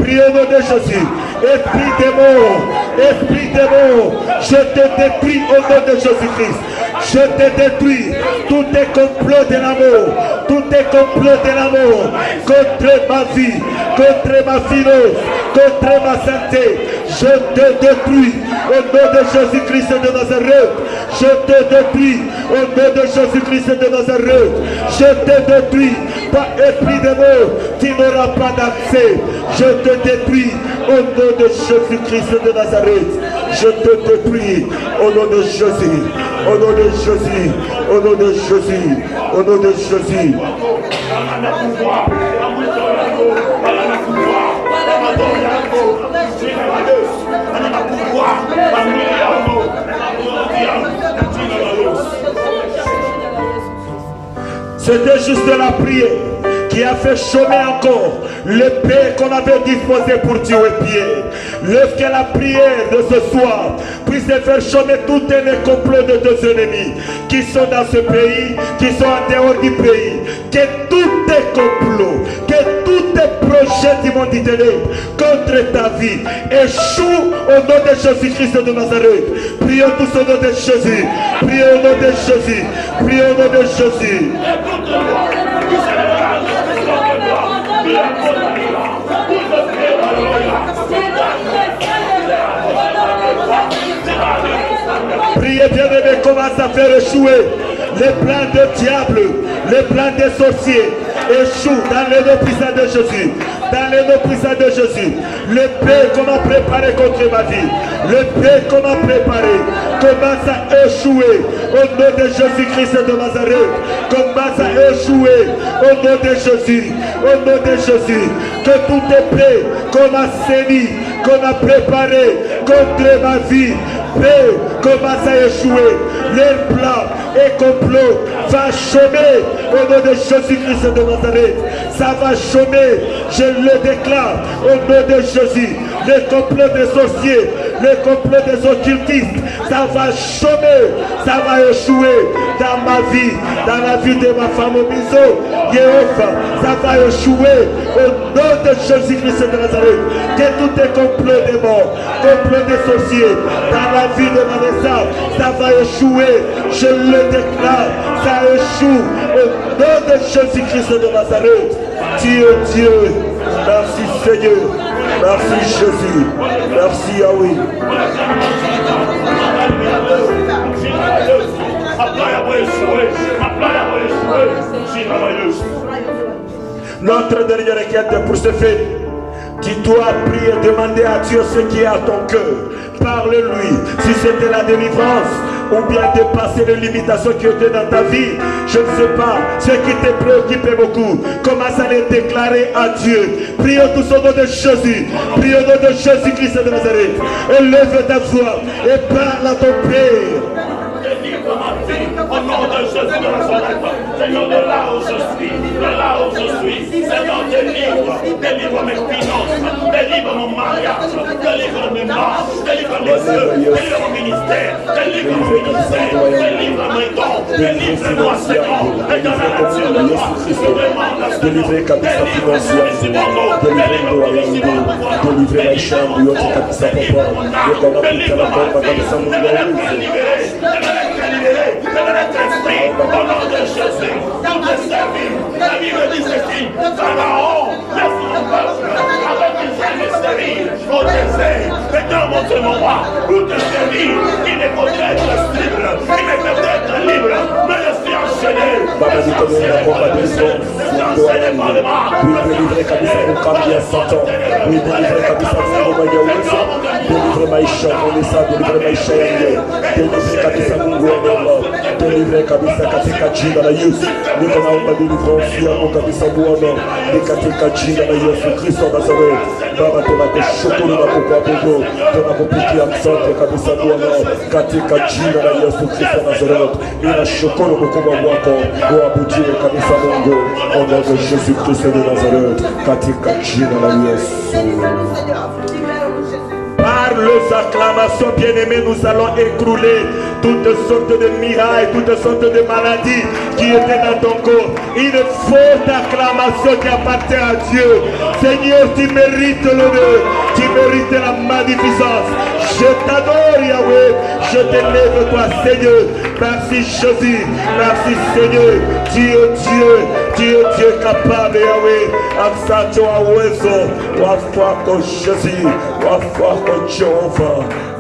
Prie au nom de Jésus. Esprit démon, je te détruis au nom de Jésus-Christ. Je te détruis tous tes complots de l'amour, tous tes complots de l'amour contre ma vie, contre ma finance, contre ma santé. Je te détruis au nom de Jésus-Christ de Nazareth. Je te détruis au nom de Jésus-Christ de Nazareth. Je te détruis par esprit démon, tu n'auras pas d'accès. Je te détruis au nom de Jésus-Christ de Nazareth. Je te détruis au nom de Jésus. Au nom de Jésus. Au nom de Jésus. Au nom de Jésus. C'était juste la prière qui a fait chômer encore l'épée qu'on avait disposée pour tuer Pierre. Lorsque la prière de ce soir puisse faire chômer tous les complots de tes ennemis qui sont dans ce pays, qui sont en dehors du pays. Que tous tes complots, que tous tes projets d'humanité contre ta vie échouent au nom de Jésus-Christ de Nazareth. Prions tous au nom de Jésus. Prions au nom de Jésus. Prions au nom de Jésus. Priez bien aimé, commence à faire échouer les plans de diable, les plans des sorciers. Échoue dans les noms puissants de Jésus. Dans les noms puissants de Jésus. L'épée qu'on a préparé contre ma vie. L'épée qu'on a préparé commence à échouer au nom de Jésus-Christ de Nazareth. Commence à échouer au nom de Jésus. Au nom de Jésus. Que toute épée qu'on a sénie, qu'on a préparé contre ma vie, commence à échouer. Les plans et complots va chômer au nom de Jésus-Christ de Nazareth. Ça va chômer, je le déclare au nom de Jésus. Les complots des sorciers, les complots des occultistes, ça va chômer, ça va échouer dans ma vie, dans la vie de ma femme au biseau. Ça va échouer au nom de Jésus-Christ de Nazareth. Que tous les complots des morts, complots des sorciers, dans la vie de ma naissance, ça va échouer. Je le déclare, ça échoue au nom de Jésus-Christ de Nazareth. Dieu, merci Seigneur, merci Jésus, merci Yahweh. Notre dernière requête pour ce fait. Tu dois prier, demander à Dieu ce qui est à ton cœur. Parle-lui. Si c'était la délivrance ou bien dépasser les limitations qui étaient dans ta vie, je ne sais pas, ce qui te préoccupait beaucoup, commence à les déclarer à Dieu. Prions tous au nom de Jésus. Prions au nom de Jésus-Christ de Nazareth. Élève ta voix et parle à ton Père. Délivre ma vie au nom de Jésus de Nazareth. Seigneur, de là où je suis, Seigneur, délivre mes finances, délivre mon mariage, délivre mes marches, délivre mes œuvres, délivre mon ministère, délivre mes dons, délivre-moi, Seigneur, et dans la nature de toi, je demande à ce délivrer Kabisa financière, délivrer la chambre, Kabisa papa, au nom de Jésus, nous te servir. La Bible dit ceci, Pharaon, laisse mon peuple avec une femme stérile au désert. Maintenant, mon Dieu, mon roi, pour te servir, il est peut-être libre, il est peut-être libre, mais je suis enchaîné. Je suis enchaîné par le mal. Oui, délivrer Kabisa pour cambier 100 ans. Oui, délivrer Kabisa pour Maïcha, délivrer Maïcha, délivrer Maïcha, délivrer Kabisa pour délivrer Kabisa katika jina la Yesu. Niko naomba deliverance yako kabisa Bwana, ni katika jina la Yesu Kristo wa Nazareth. Baba, tunakushukuru na kukuabudu, tunakupigia asante kabisa Bwana, katika jina la Yesu Kristo wa Nazareth. Ninashukuru ukubwa wako, uabudiwe kabisa Mungu, au nom de Jésus Christ de Nazareth, katika jina la Yesu. Par les acclamations bien-aimées, nous allons écrouler toutes sortes de mirailles, toutes sortes de maladies qui étaient dans ton corps. Une forte acclamation qui appartient à Dieu. Seigneur, tu mérites l'honneur, tu mérites la magnificence. Je t'adore, Yahweh, je t'élève toi, Seigneur. Merci Jésus, merci Seigneur. Tu es Dieu capable, Yahweh. Asante wa uwezo, wafako Jésus, wafako Jehova.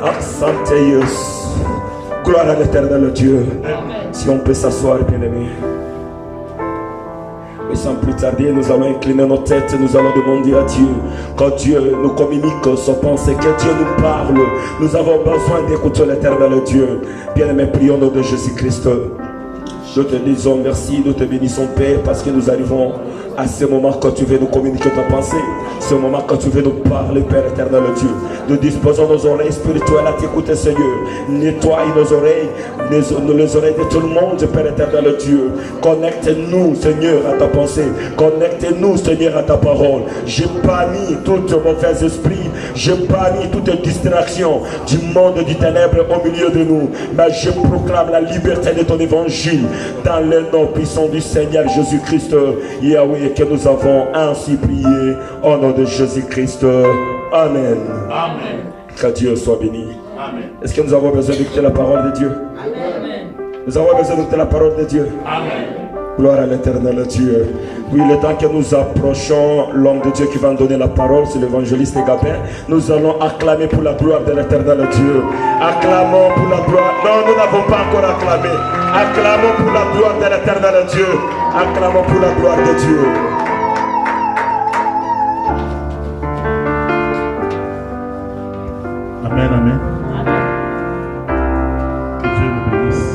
Asante Yesu. Gloire à l'éternel Dieu. Si on peut s'asseoir, bien-aimé. Et sans plus tarder, nous allons incliner nos têtes, nous allons demander à Dieu, quand Dieu nous communique son pensée, que Dieu nous parle. Nous avons besoin d'écouter l'éternel Dieu. Bien-aimé, prions au nom de Jésus-Christ. Nous te disons merci, nous te bénissons Père, parce que nous arrivons à ce moment quand tu veux nous communiquer ta pensée, ce moment quand tu veux nous parler, Père éternel Dieu. Nous disposons nos oreilles spirituelles à t'écouter, Seigneur. Nettoie nos oreilles, les oreilles de tout le monde, Père éternel Dieu. Connecte-nous, Seigneur, à ta pensée. Connecte-nous, Seigneur, à ta parole. Je bannis tout mauvais esprit. Je bannis toute distraction du monde du ténèbre au milieu de nous. Mais je proclame la liberté de ton évangile dans le nom puissant du Seigneur Jésus-Christ, Yahweh, que nous avons ainsi prié au nom de Jésus-Christ. Amen. Amen. Que Dieu soit béni. Amen. Est-ce que nous avons besoin d'écouter la parole de Dieu? Amen. Nous avons besoin d'écouter la parole de Dieu. Amen. Gloire à l'éternel Dieu. Oui, le temps que nous approchons l'homme de Dieu qui va nous donner la parole, c'est l'évangéliste Gabin. Nous allons acclamer pour la gloire de l'éternel Dieu. Acclamons pour la gloire. Non, nous n'avons pas encore acclamé. Acclamons pour la gloire de l'éternel Dieu. Acclamons pour la gloire de Dieu. Amen, amen. Que Dieu nous bénisse.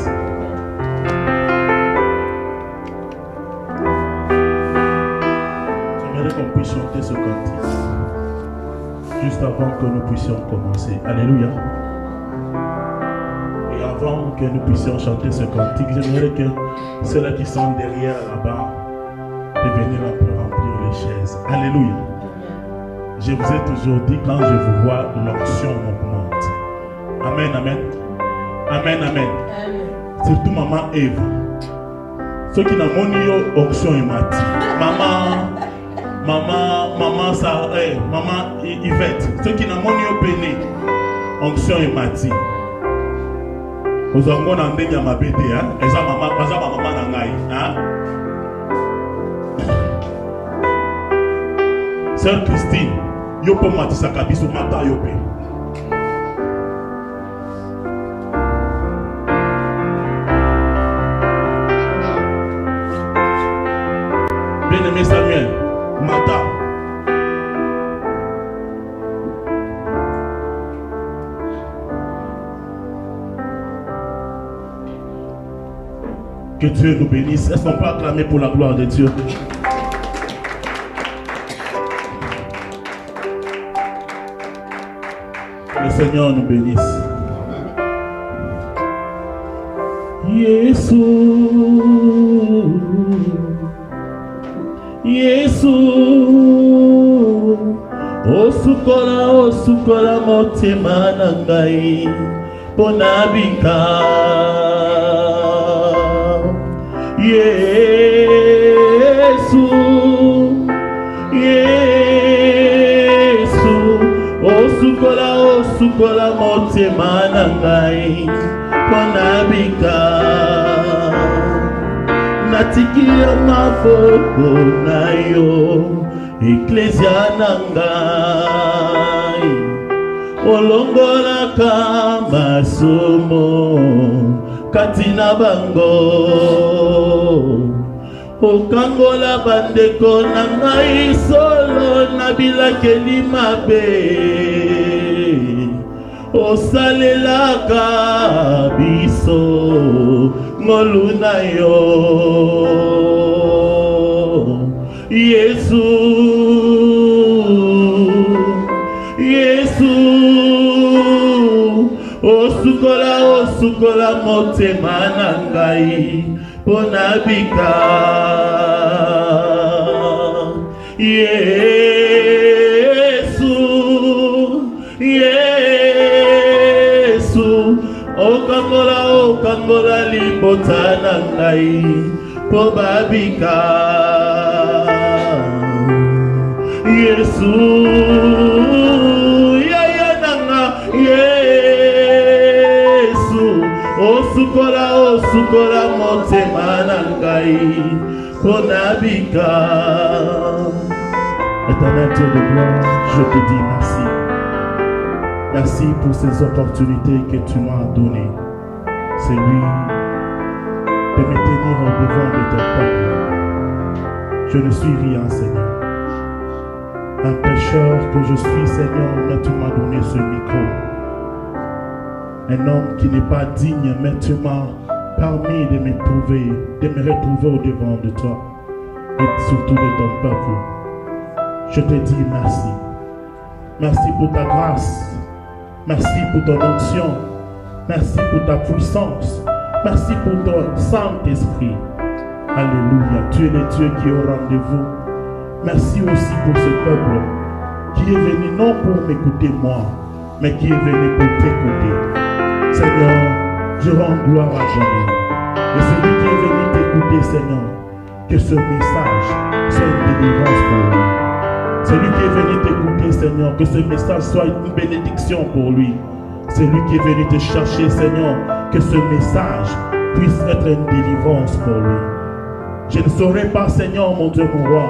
J'aimerais qu'on puisse chanter ce cantique juste avant que nous puissions commencer. Alléluia. Et avant que nous puissions chanter ce cantique, j'aimerais que ceux-là qui sont derrière là-bas de venir un peu remplir les chaises. Alléluia. Je vous ai toujours dit, quand je vous vois, l'onction m'augmente. Amen, amen. Amen, amen. Surtout maman Eve. Ceux qui n'ont pas onction et mati. Maman ça, maman Yvette. Ceux qui n'ont pas péné, onction et mati. Vous avez un ma bébé, hein? Et ça, maman nangai, hein? Sœur Christine, yo po matisa kabiso mata yo pe. Bien-aimé Samuel, mata. Que Dieu nous bénisse. Est-ce qu'on peut acclamer pour la gloire de Dieu? Le Seigneur nous bénisse. Yesu, osukola motema na ngai pona bika. Yesu, osukola motema na ngai pona bika. Natiki ya maboko na yo Ecclesia na ngai olongolaka masomo kati na bango okangola bandeko na ngai solo na bilakeli mabe osalelaka biso ngolu na yo Yesu osukola motema na ngai pona bika. Yesu okangola Pambola libota na ngai po babika Yesu yaya nanga Yesu osukola motema na ngai po nabika. Éternel Dieu de gloire, je te dis merci. Merci pour ces opportunités que tu m'as données. C'est lui de me tenir au devant de ton peuple. Je ne suis rien, Seigneur. Un pécheur que je suis, Seigneur, mais tu m'as donné ce micro. Un homme qui n'est pas digne, mais tu m'as permis de me retrouver au devant de toi et surtout de ton peuple. Je te dis merci. Merci pour ta grâce. Merci pour ton onction. Merci pour ta puissance. Merci pour ton Saint-Esprit. Alléluia. Tu es le Dieu qui est au rendez-vous. Merci aussi pour ce peuple qui est venu non pour m'écouter moi, mais qui est venu pour t'écouter. Seigneur, je rends gloire à ton nom. Et celui qui est venu t'écouter, Seigneur, que ce message soit une délivrance pour lui. Celui qui est venu t'écouter, Seigneur, que ce message soit une bénédiction pour lui. Celui qui est venu te chercher, Seigneur, que ce message puisse être une délivrance pour lui. Je ne saurais pas, Seigneur, mon Dieu, mon roi,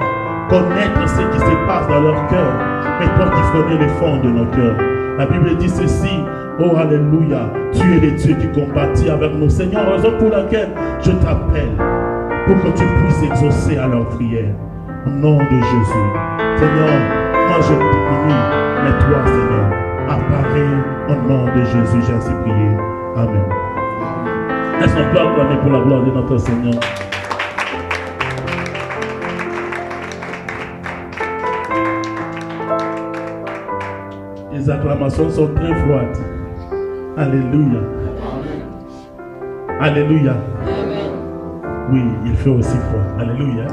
connaître ce qui se passe dans leur cœur, mais toi qui connais les fonds de nos cœurs. La Bible dit ceci, oh alléluia, tu es le Dieu qui compatit avec nous. Seigneur, raison pour laquelle je t'appelle, pour que tu puisses exaucer à leur prière. Au nom de Jésus. Seigneur, moi je diminue, mais toi, Seigneur, apparais au nom de Jésus, j'ai ainsi prié. Amen. Est-ce qu'on peut acclamer pour la gloire de notre Seigneur? Les acclamations sont très froides. Alléluia. Alléluia. Oui, il fait aussi froid. Alléluia.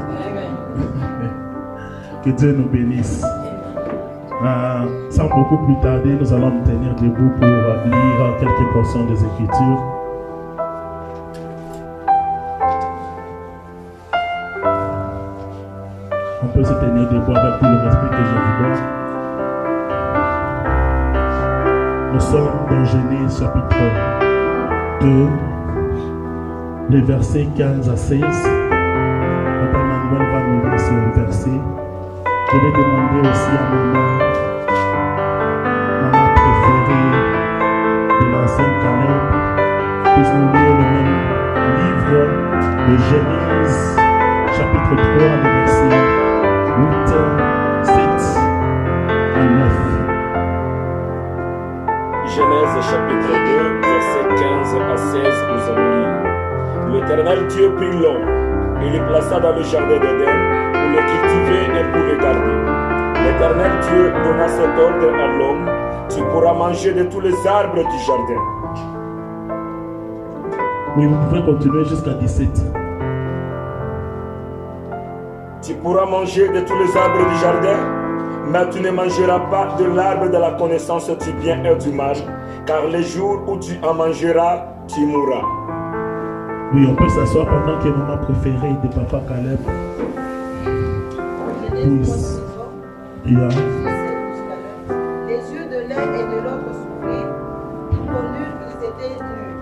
Que Dieu nous bénisse. Sans beaucoup plus tarder, nous allons nous tenir debout pour lire quelques portions des Écritures. On peut se tenir debout avec tout le respect que je vous donne. Nous sommes dans Genèse chapitre 2, les versets 15 à 16. Papa Emmanuel va nous lire ce verset. Je vais demander aussi à maman préférée de l'ancien Caleb, puisse nous lire le même livre de Genèse, chapitre 3, les versets 8, 7 à 9. Genèse chapitre 2, versets 15 à 16, nous allons lire. L'Éternel Dieu prit l'homme et le plaça dans le jardin d'Éden pour le cultiver et pour le garder. L'Éternel Dieu donna cet ordre à l'homme: tu pourras manger de tous les arbres du jardin. Oui, vous pouvez continuer jusqu'à 17. Tu pourras manger de tous les arbres du jardin, mais tu ne mangeras pas de l'arbre de la connaissance du bien et du mal, car le jour où tu en mangeras, tu mourras. Oui, on peut s'asseoir pendant que maman préférée de papa Caleb puisse. Les yeux de l'un et de l'autre s'ouvrirent. Ils connurent qu'ils étaient nus.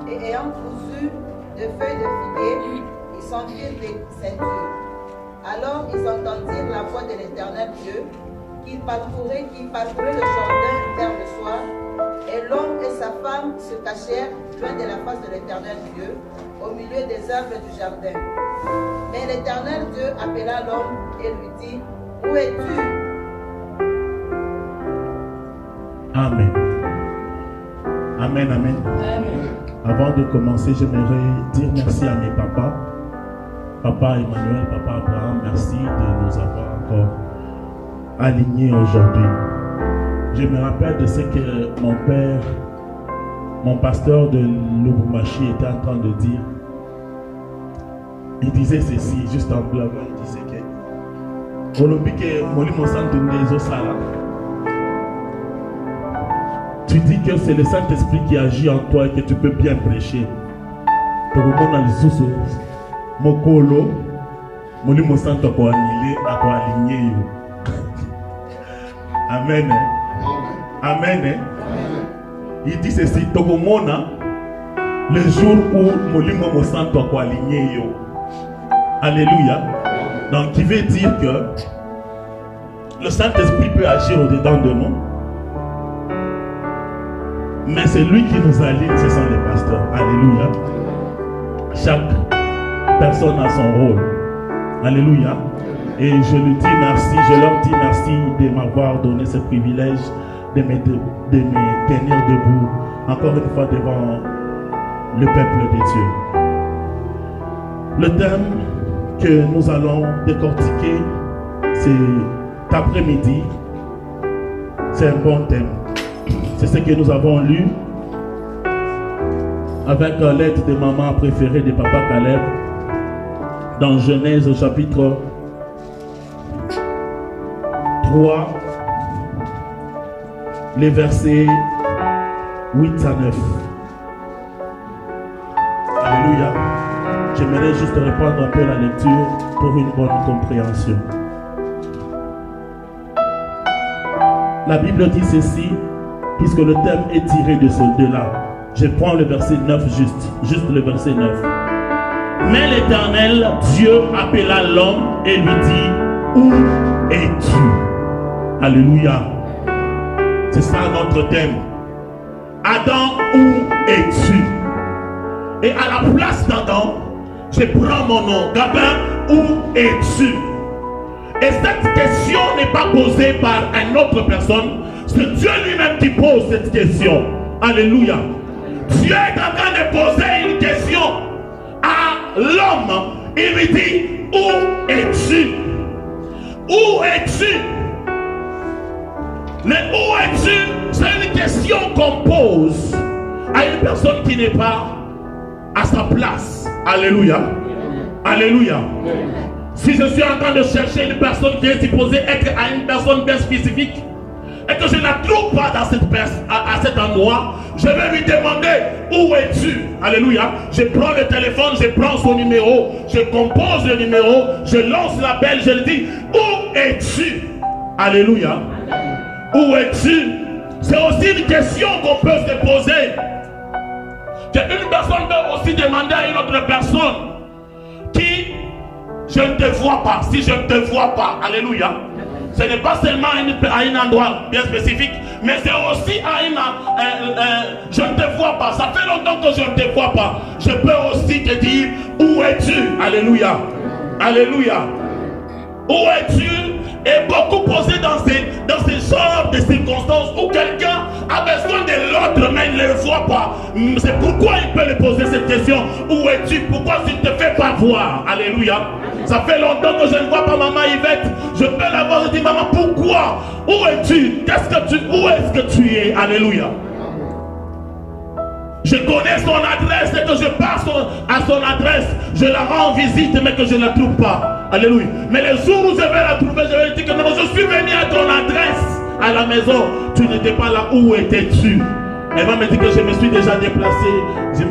Et ayant cousu de feuilles de figuier, ils s'enfirent des ceintures. Alors ils entendirent la voix de l'Éternel Dieu qui parcourait le jardin vers le soir. Et l'homme et sa femme se cachèrent loin de la face de l'Éternel Dieu, au milieu des arbres du jardin. Mais l'Éternel Dieu appela l'homme et lui dit: où es-tu? Amen. Amen, amen. Avant de commencer, j'aimerais dire merci à mes papas. Papa Emmanuel, Papa Abraham, merci de nous avoir encore alignés aujourd'hui. Je me rappelle de ce que mon père, mon pasteur de Lubumbashi était en train de dire. Il disait ceci, juste en blaguant, il disait que tu dis que c'est le Saint-Esprit qui agit en toi et que tu peux bien prêcher. tokomona lisusu mokolo molimo santo akoaligné yo. Amen. Amen. Il dit ceci, tokomona le jour où molimo santo akoaligné yo. Alléluia. Donc qui veut dire que le Saint-Esprit peut agir au-dedans de nous, mais c'est lui qui nous aligne, ce sont les pasteurs. Alléluia. Chaque personne a son rôle. Alléluia. Et je lui dis merci, je leur dis merci de m'avoir donné ce privilège de me tenir debout encore une fois devant le peuple de Dieu. Le thème que nous allons décortiquer cet après-midi, c'est un bon thème. C'est ce que nous avons lu avec l'aide de maman préférée de Papa Caleb dans Genèse au chapitre 3, les versets 8 à 9. Alléluia. J'aimerais juste reprendre un peu la lecture pour une bonne compréhension. La Bible dit ceci, puisque le thème est tiré de là. Je prends le verset 9 juste le verset 9. Mais l'Éternel, Dieu appela l'homme et lui dit, où es-tu? Alléluia. C'est ça notre thème. Adam, où es-tu? Et à la place d'Adam, je prends mon nom. Gabin, où es-tu? Et cette question n'est pas posée par une autre personne. C'est Dieu lui-même qui pose cette question. Alléluia. Dieu est en train de poser une question à l'homme. Il lui dit, où es-tu? Où es-tu? Le où es-tu, c'est une question qu'on pose à une personne qui n'est pas à sa place. Alléluia. Alléluia. Si je suis en train de chercher une personne qui est supposée être à une personne bien spécifique et que je ne la trouve pas dans à cet endroit, je vais lui demander où es-tu? Alléluia. Je prends le téléphone, je prends son numéro, je compose le numéro, je lance l'appel, je lui dis où es-tu? Alléluia. Où es-tu? C'est aussi une question qu'on peut se poser. Qu'une personne peut aussi demander à une autre personne qui, je ne te vois pas. Si je ne te vois pas, alléluia. Ce n'est pas seulement à un endroit bien spécifique, mais c'est aussi à je ne te vois pas. Ça fait longtemps que je ne te vois pas. Je peux aussi te dire, où es-tu? Alléluia. Alléluia. Où es-tu? Et beaucoup posé dans ces genres de circonstances où quelqu'un a besoin de l'autre mais il ne le voit pas. C'est pourquoi il peut lui poser cette question. Où es-tu? Pourquoi tu ne te fais pas voir? Alléluia. Ça fait longtemps que je ne vois pas maman Yvette. Je peux la voir et dire, maman, pourquoi? Où es-tu? Où est-ce que tu es? Alléluia. Je connais son adresse et que je passe à son adresse. Je la rends visite mais que je ne la trouve pas. Alléluia. Mais le jour où je vais la trouver, je vais lui dire que non, je suis venu à ton adresse à la maison. Tu n'étais pas là. Où étais-tu? Elle va me dire que je me suis déjà déplacé. Je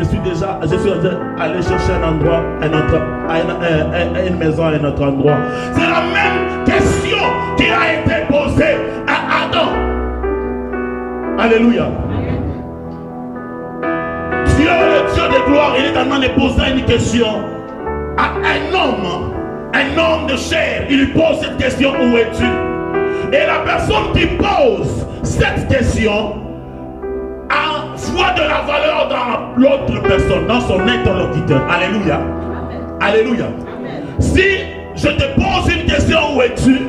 suis allé chercher un endroit, une maison à un autre endroit. C'est la même question qui a été posée à Adam. Alléluia. Dieu, le Dieu de gloire, il est en train de poser une question à un homme de chair. Il lui pose cette question, où es-tu? Et la personne qui pose cette question voit de la valeur dans l'autre personne, dans son interlocuteur. Alléluia. Amen. Alléluia. Amen. Si je te pose une question, où es-tu?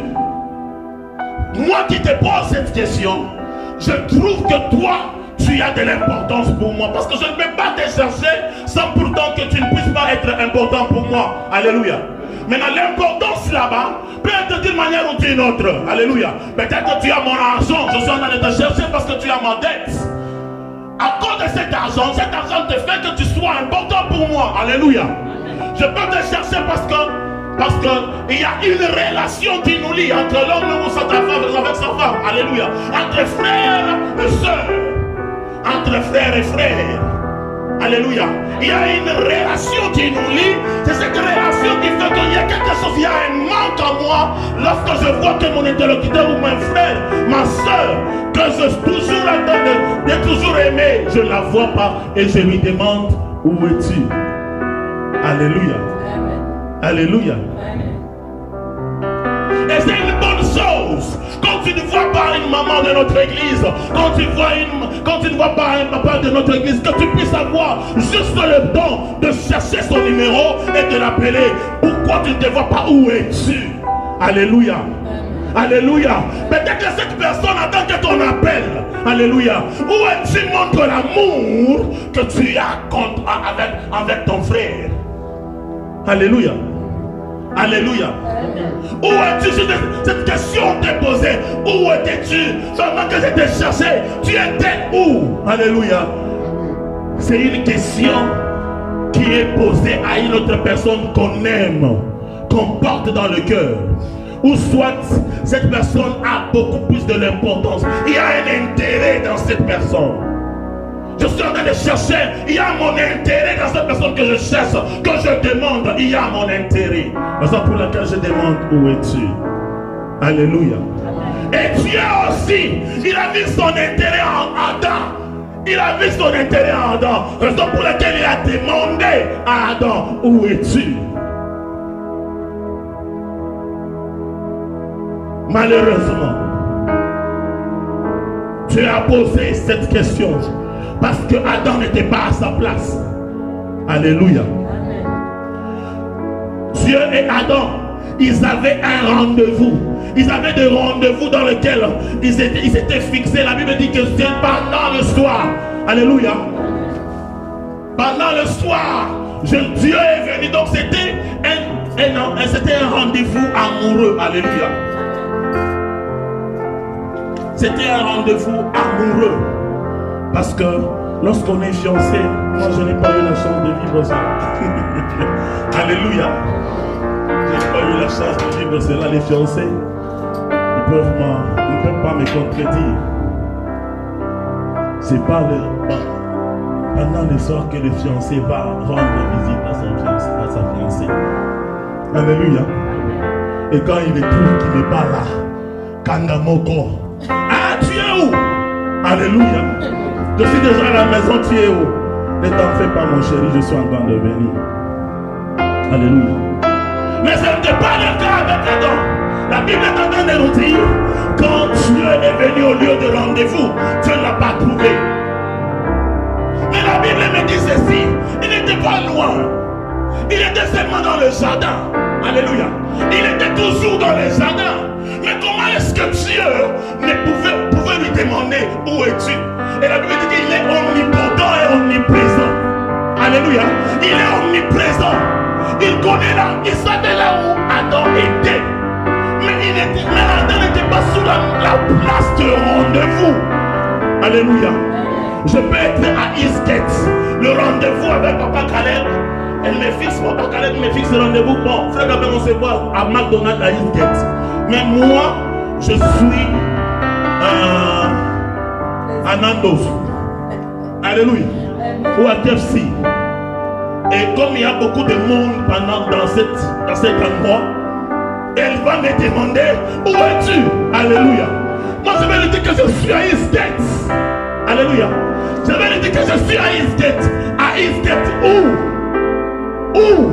Moi qui te pose cette question, je trouve que toi, tu as de l'importance pour moi. Parce que je ne peux pas te chercher sans pourtant que tu ne puisses pas être important pour moi. Alléluia. Maintenant, l'importance là-bas peut être d'une manière ou d'une autre. Alléluia. Peut-être que tu as mon argent. Je suis en train de te chercher parce que tu as ma dette. À cause de cet argent te fait que tu sois important pour moi. Alléluia. Je peux te chercher parce que il y a une relation qui nous lie entre l'homme avec sa femme. Alléluia. Entre frères et sœurs. Entre frères et frères. Alléluia. Il y a une relation qui nous lie. C'est cette relation qui fait qu'il y a quelque chose, il y a un manque en moi. Lorsque je vois que mon interlocuteur ou mon frère, ma soeur, que je suis toujours en train de toujours aimer, je ne la vois pas et je lui demande, où es-tu? Alléluia. Alléluia. Et c'est une bonne chose quand tu ne vois pas une maman de notre église, quand tu ne vois pas un papa de notre église, que tu puisses avoir juste le temps de chercher son numéro et de l'appeler. Pourquoi tu ne te vois pas? Où es-tu? Alléluia. Alléluia. Peut-être que cette personne attend que ton appel. Alléluia. Où es-tu? Montre l'amour que tu as avec ton frère. Alléluia. Alléluia. Où es-tu? Cette question t'est posée. Où étais-tu? Pendant que j'étais cherché, tu étais où? Alléluia. C'est une question qui est posée à une autre personne qu'on aime, qu'on porte dans le cœur. Ou soit cette personne a beaucoup plus de l'importance. Il y a un intérêt dans cette personne. Je suis en train de chercher. Il y a mon intérêt dans cette personne que je cherche. Que je demande, il y a mon intérêt. Raison pour laquelle je demande, où es-tu? Alléluia. Et Dieu aussi, il a vu son intérêt en Adam. Il a vu son intérêt en Adam. Raison pour laquelle il a demandé à Adam, où es-tu? Malheureusement, tu as posé cette question parce que Adam n'était pas à sa place. Alléluia. Dieu et Adam, ils avaient un rendez-vous. Ils avaient des rendez-vous dans lesquels ils étaient fixés. La Bible dit que c'est pendant le soir. Alléluia. Pendant le soir, Dieu est venu. Donc c'était un rendez-vous amoureux. Alléluia. C'était un rendez-vous amoureux. Parce que lorsqu'on est fiancé, moi je n'ai pas eu la chance de vivre ça. Alléluia. Je n'ai pas eu la chance de vivre cela. Les fiancés, ils ne peuvent pas me contredire. C'est pas pendant le soir que le fiancé va rendre visite à sa fiancée. Alléluia. Et quand il trouve qu'il n'est pas là, Kangamoko. Ah, tu es où? Alléluia. Je suis déjà à la maison, tu es où? Ne t'en fais pas, mon chéri, je suis en train de venir. Alléluia. Mais ce n'était pas le cas avec Adam. La Bible est en train de nous dire, quand Dieu est venu au lieu de rendez-vous, Dieu ne l'a pas trouvé. Mais la Bible me dit ceci, il n'était pas loin. Il était seulement dans le jardin. Alléluia. Il était toujours dans le jardin. Mais comment est-ce que Dieu pouvait lui demander où es-tu? Et la Bible dit qu'il est omnipotent et omniprésent. Alléluia. Il est omniprésent. Il connaît là, il savait là où Adam était. Mais Adam n'était pas sous la place de rendez-vous. Alléluia. Je peux être à Eastgate. Le rendez-vous avec Papa Caleb. Elle me fixe, Papa Caleb me fixe le rendez-vous. Bon, frère Gabriel, on se voit à McDonald's à Eastgate. Mais moi, je suis à Nandos. Alléluia. Ou à KFC. Et comme il y a beaucoup de monde dans cet endroit, elle va me demander, où es-tu? Alléluia. Moi, je vais lui dire que je suis à Eastgate. Alléluia. Je vais lui dire que je suis à Eastgate. À Eastgate, où? Où?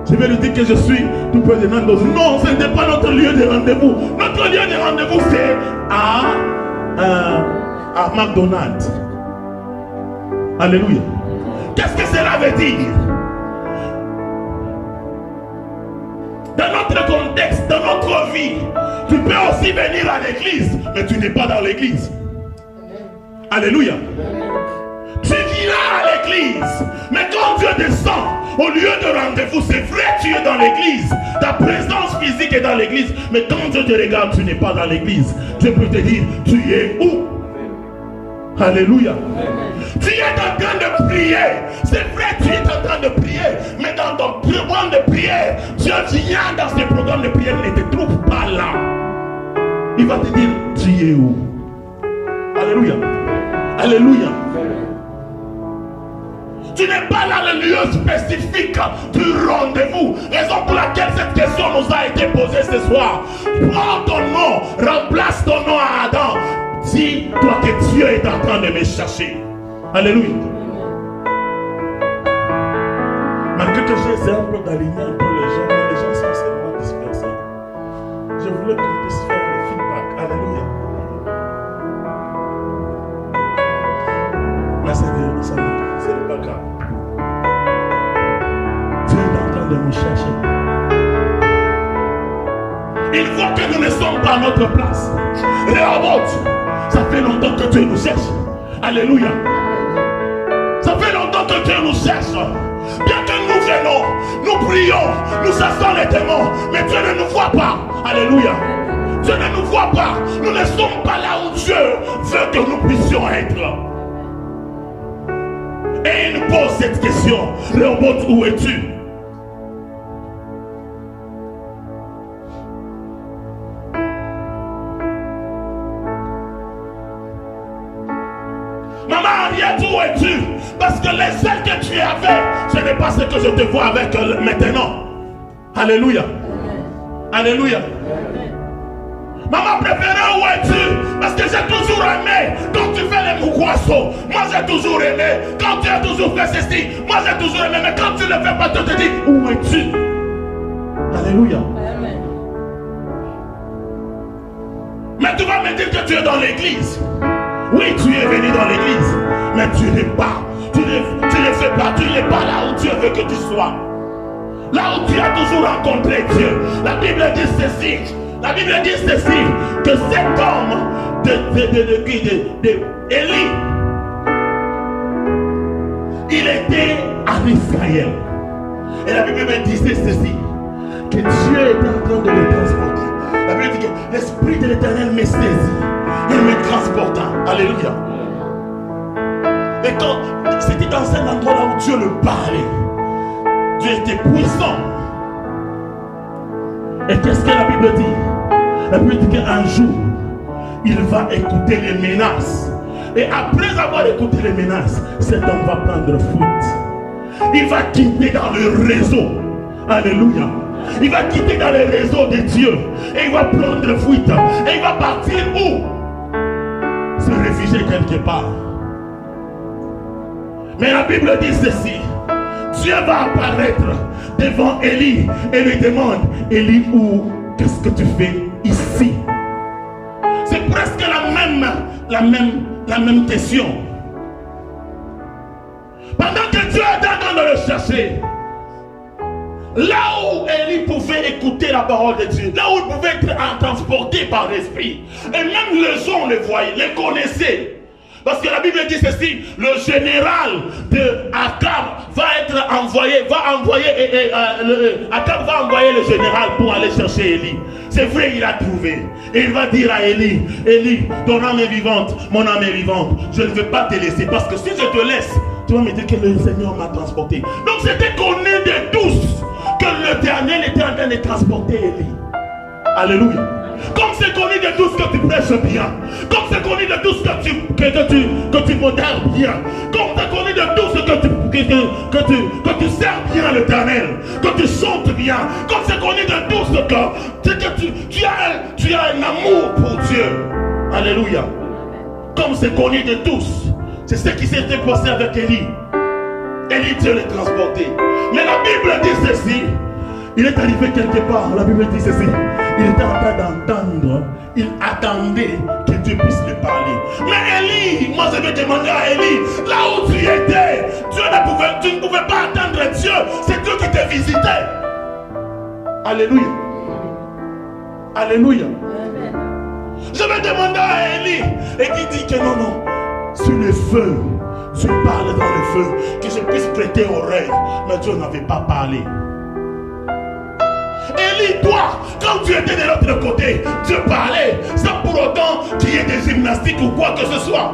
Je vais lui dire que je suis tout près de Nandos. Non, ce n'est pas notre lieu de rendez-vous. Notre lieu de rendez-vous, c'est à McDonald's. Alléluia. Qu'est-ce que cela veut dire? Dans notre contexte, dans notre vie, tu peux aussi venir à l'église, mais tu n'es pas dans l'église. Alléluia. Tu viens à l'église, mais quand Dieu descend, au lieu de rendez-vous, c'est vrai, tu es dans l'église. Ta présence physique est dans l'église, mais quand Dieu te regarde, tu n'es pas dans l'église. Dieu peut te dire, tu es où? Alléluia. Tu es en train de prier. C'est vrai, tu es en train de prier. Mais dans ton programme de prière, Dieu vient dans ce programme de prière et ne te trouve pas là. Il va te dire, tu es où? Alléluia. Alléluia. Tu n'es pas là le lieu spécifique du rendez-vous. Raison pour laquelle cette question nous a été posée ce soir. Prends ton nom, remplace ton nom à Adam. Dis-toi que Dieu est en train de me chercher. Alléluia. Malgré que j'ai un peu d'aligner un peu les gens, mais les gens sont seulement dispersés. Je voulais qu'on puisse faire le feedback. Alléluia. Mais ce n'est pas grave. Dieu est en train de nous chercher. Il voit que nous ne sommes pas à notre place. Rehoboth, ça fait longtemps que Dieu nous cherche. Alléluia. Ça fait longtemps que Dieu nous cherche. Bien que nous venons, nous prions, nous chassons les démons, mais Dieu ne nous voit pas. Alléluia. Dieu ne nous voit pas. Nous ne sommes pas là où Dieu veut que nous puissions être. Et il nous pose cette question. Rehoboth, où es-tu? Maman Henriette, où es-tu? Parce que les ailes que tu avais, ce n'est pas ce que je te vois avec maintenant. Alléluia. Alléluia. Maman préférée, où es-tu? Parce que j'ai toujours aimé quand tu fais les moukouassos. Moi j'ai toujours aimé quand tu as toujours fait ceci. Moi j'ai toujours aimé, mais quand tu ne le fais pas, tu te dis, où es-tu? Alléluia. Mais tu vas me dire que tu es dans l'église. Oui, tu es venu dans l'église, mais tu n'es pas, tu ne fais pas, tu n'es pas là où Dieu veut que tu sois. Là où tu as toujours rencontré Dieu. La Bible dit ceci, que cet homme Élie, il était en Israël. Et la Bible me disait ceci, que Dieu était en train de le transporter. La Bible dit que l'Esprit de l'Éternel me saisit. Il me transporta. Alléluia. Et quand c'était dans un endroit là où Dieu le parlait, Dieu était puissant. Et qu'est-ce que la Bible dit? La Bible dit qu'un jour, il va écouter les menaces. Et après avoir écouté les menaces, cet homme va prendre fuite. Il va quitter dans le réseau. Alléluia. Il va quitter dans le réseau de Dieu. Et il va prendre fuite. Et il va partir où? Se réfugier quelque part. Mais la Bible dit ceci. Dieu va apparaître devant Élie et lui demande, Élie, où qu'est-ce que tu fais ici? C'est presque la même question. Pendant que Dieu est en train de le chercher, là où Élie pouvait écouter la parole de Dieu, là où il pouvait être transporté par l'esprit, et même les gens le voyaient, les connaissaient. Parce que la Bible dit ceci, le général de Akab va envoyer le général pour aller chercher Élie. C'est vrai, il a trouvé. Et il va dire à Élie, Élie, ton âme est vivante, mon âme est vivante. Je ne veux pas te laisser parce que si je te laisse, tu vas me dire que le Seigneur m'a transporté. Donc c'était connu de tous que l'Éternel était en train de transporter Élie. Alléluia. Comme c'est connu de tous que tu prêches bien, comme c'est connu de tous que tu modères bien, comme c'est connu de tous que tu sers bien l'Éternel, que tu chantes bien, comme c'est connu de tous que tu as un amour pour Dieu. Alléluia. Comme c'est connu de tous. C'est ce qui s'était passé avec Élie. Élie, Dieu l'a transporté. Mais la Bible dit ceci. Il est arrivé quelque part. La Bible dit ceci. Il était en train d'entendre. Il attendait que Dieu puisse lui parler. Mais Élie, moi je vais demander à Élie, là où tu étais, tu ne pouvais pas attendre Dieu. C'est Dieu qui te visitait. Alléluia. Alléluia. Je vais demander à Élie. Et qui dit que non. Sur le feu, Dieu parle dans le feu, que je puisse prêter oreille. Mais Dieu n'avait pas parlé. Élie, toi, quand tu étais de l'autre côté, Dieu parlait, sans pour autant qu'il y ait des gymnastiques ou quoi que ce soit.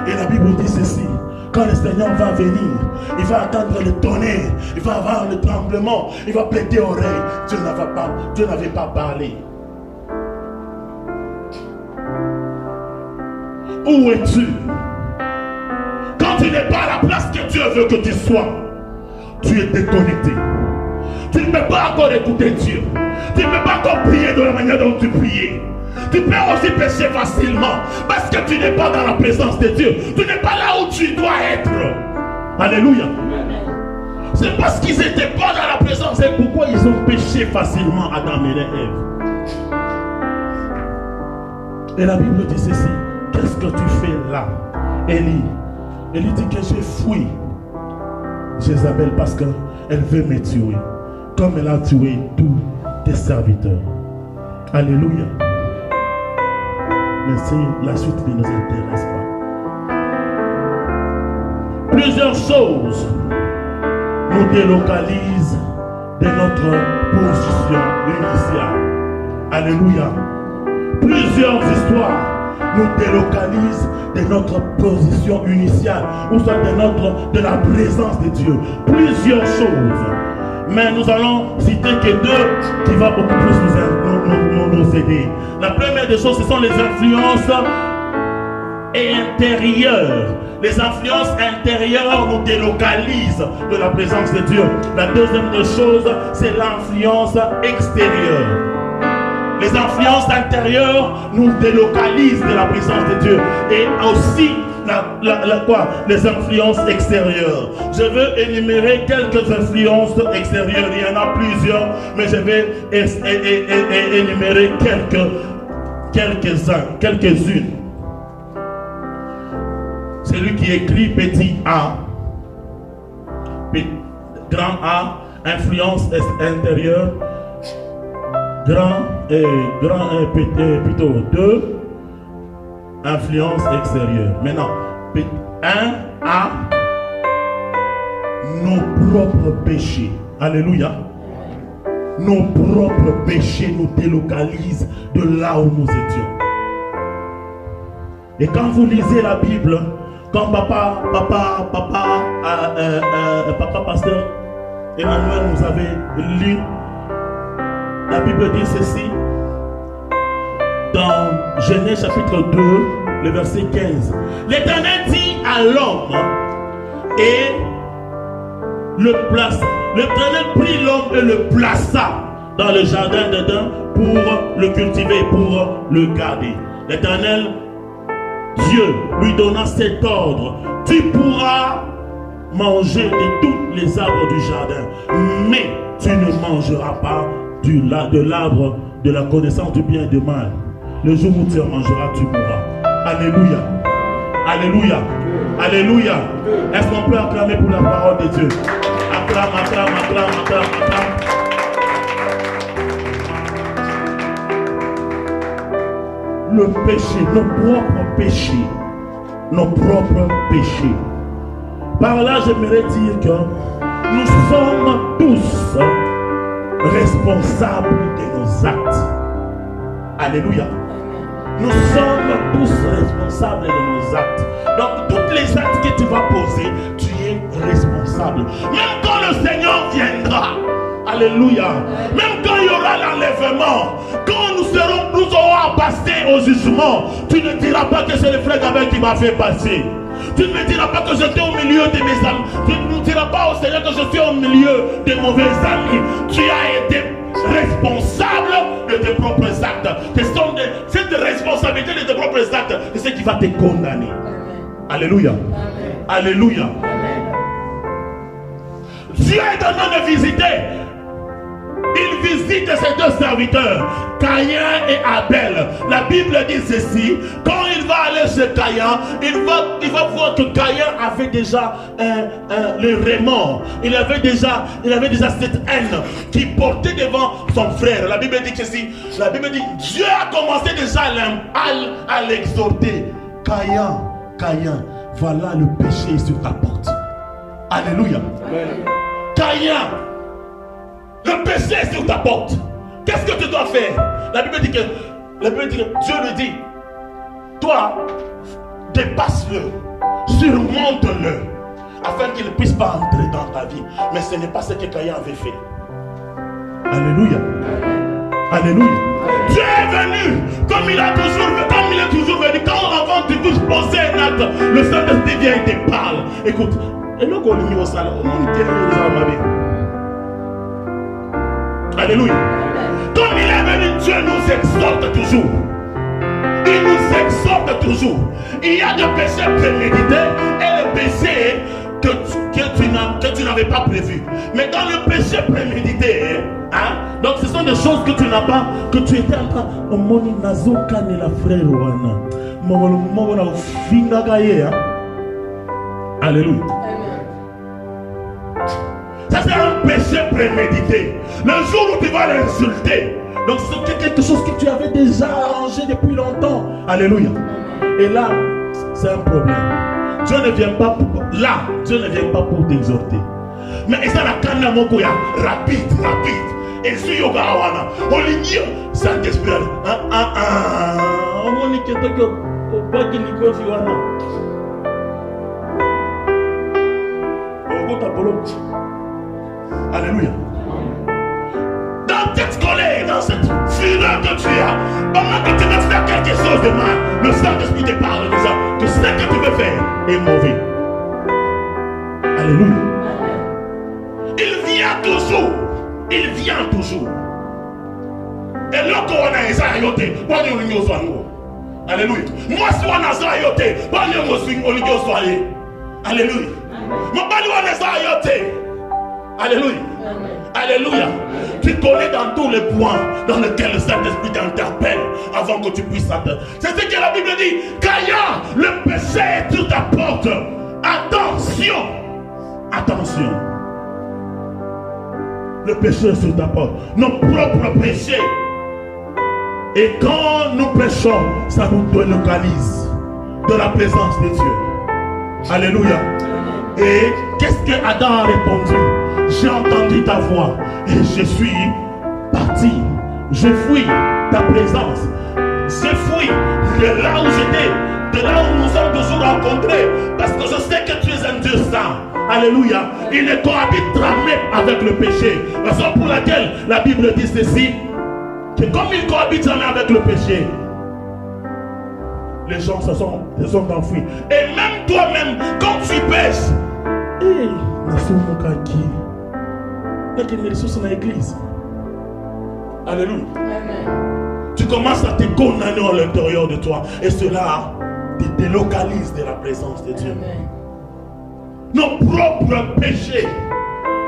Et la Bible dit ceci, quand le Seigneur va venir, il va attendre le tonnerre, il va avoir le tremblement, il va prêter oreille. Dieu n'avait pas parlé. Où es-tu? Quand tu n'es pas à la place que Dieu veut que tu sois, tu es déconnecté. Tu ne peux pas encore écouter Dieu. Tu ne peux pas encore prier de la manière dont tu priais. Tu peux aussi pécher facilement parce que tu n'es pas dans la présence de Dieu. Tu n'es pas là où tu dois être. Alléluia. C'est parce qu'ils n'étaient pas dans la présence. C'est pourquoi ils ont péché facilement, Adam et Ève. Et la Bible dit ceci. Qu'est-ce que tu fais là, Élie? Élie dit que j'ai fui Jézabel parce qu'elle veut me tuer. Comme elle a tué tous tes serviteurs. Alléluia. Mais la suite ne nous intéresse pas. Plusieurs choses nous délocalisent de notre position initiale. Alléluia. Plusieurs histoires nous délocalisent de notre position initiale, ou soit de la présence de Dieu. Plusieurs choses. Mais nous allons citer que deux qui vont beaucoup plus nous aider. La première des choses, ce sont les influences intérieures. Les influences intérieures nous délocalisent de la présence de Dieu. La deuxième des choses, c'est l'influence extérieure. Les influences intérieures nous délocalisent de la présence de Dieu. Et aussi, les influences extérieures. Je veux énumérer quelques influences extérieures. Il y en a plusieurs, mais je vais énumérer quelques-unes. Celui qui écrit petit A, grand A, influence intérieure, plutôt 2, influence extérieure. Maintenant, 1A, nos propres péchés. Alléluia. Nos propres péchés nous délocalisent de là où nous étions. Et quand vous lisez la Bible, quand papa pasteur Emmanuel nous avait lu, la Bible dit ceci dans Genèse chapitre 2, le verset 15. L'Éternel dit à l'homme et l'Éternel prit l'homme et le plaça dans le jardin d'Éden pour le cultiver, pour le garder. L'Éternel Dieu lui donna cet ordre: tu pourras manger de tous les arbres du jardin, mais tu ne mangeras pas de l'arbre de la connaissance du bien et du mal. Le jour où tu en mangeras, tu mourras. Alléluia. Alléluia. Alléluia. Est-ce qu'on peut acclamer pour la parole de Dieu? Acclame, acclame, acclame, acclame, acclame. Le péché, nos propres péchés. Par là, j'aimerais dire que nous sommes tous responsables de nos actes. Alléluia. Nous sommes tous responsables de nos actes. Donc, tous les actes que tu vas poser, tu es responsable. Même quand le Seigneur viendra, alléluia, même quand il y aura l'enlèvement, quand nous aurons à passer au jugement, tu ne diras pas que c'est le frère Gabriel qui m'a fait passer. Tu ne me diras pas que j'étais au milieu de mes amis. Tu ne diras pas au Seigneur que je suis au milieu de mauvais amis. Tu as été responsable de tes propres actes. Cette responsabilité de tes propres actes, c'est ce qui va te condamner. Amen. Alléluia. Amen. Alléluia. Amen. Dieu est en train de visiter. Il visite ses deux serviteurs, Caïn et Abel. La Bible dit ceci: quand il va aller chez Caïn, il va voir que Caïn avait déjà le remords. Il avait déjà cette haine qui portait devant son frère. La Bible dit ceci. La Bible dit Dieu a commencé déjà à l'exhorter. Caïn, voilà le péché sur ta porte. Alléluia. Caïn, le péché est sur ta porte. Qu'est-ce que tu dois faire? La Bible dit que Dieu lui dit: toi, dépasse-le, surmonte-le, afin qu'il ne puisse pas entrer dans ta vie. Mais ce n'est pas ce que Caïn avait fait. Alléluia. Alléluia. Dieu est venu comme il est toujours venu. Quand avant tu puisses poser un acte, le Saint-Esprit vient et te parle. Écoute, et nous on est au salon, on est alléluia. Comme il est venu, Dieu nous exhorte toujours. Il nous exhorte toujours. Il y a des péchés prémédités et les péchés que tu n'avais pas prévus. Mais dans le péché prémédité, hein, donc ce sont des choses que tu n'as pas, que tu étais en train. Alléluia. Ça c'est un péché prémédité. Le jour où tu vas l'insulter, donc c'est quelque chose que tu avais déjà arrangé depuis longtemps. Alléluia. Et là, c'est un problème. Dieu ne vient pas pour, là, Dieu ne vient pas pour t'exhorter. Mais ça la canne mokoya rapide. Et si yoga wana, on lit Saint-Esprit. On dit que tu as pas qu'il y wana. Alléluia. Dans cette colère, dans cette fureur que tu as, pendant que tu veux faire quelque chose de mal, le Saint-Esprit te parle de ça, que ce que tu veux faire est mauvais. Alléluia. Il vient toujours. Il vient toujours. Et là, quand on a un zayoté, on est au niveau de alléluia. Moi, si on a un zayoté, on est au niveau de alléluia. Moi, on a un zayoté. Alléluia. Alléluia. Tu connais dans tous les points dans lesquels le Saint-Esprit t'interpelle avant que tu puisses attendre. C'est ce que la Bible dit. Caïa, le péché est sur ta porte. Attention. Attention. Le péché est sur ta porte. Nos propres péchés. Et quand nous péchons, ça nous délocalise de la présence de Dieu. Alléluia. Et qu'est-ce que Adam a répondu? J'ai entendu ta voix et je suis parti. Je fuis ta présence. Je fuis de là où j'étais, de là où nous sommes toujours rencontrés. Parce que je sais que tu es un Dieu saint. Alléluia. Il ne cohabite jamais avec le péché. Raison pour laquelle la Bible dit ceci, que comme il ne cohabite jamais avec le péché, les gens se sont enfuis. Et même toi-même, quand tu pêches, il y a des ressources dans l'église. Alléluia. Tu commences à te condamner à l'intérieur de toi. Et cela te délocalise de la présence de Dieu. Amen. Nos propres péchés,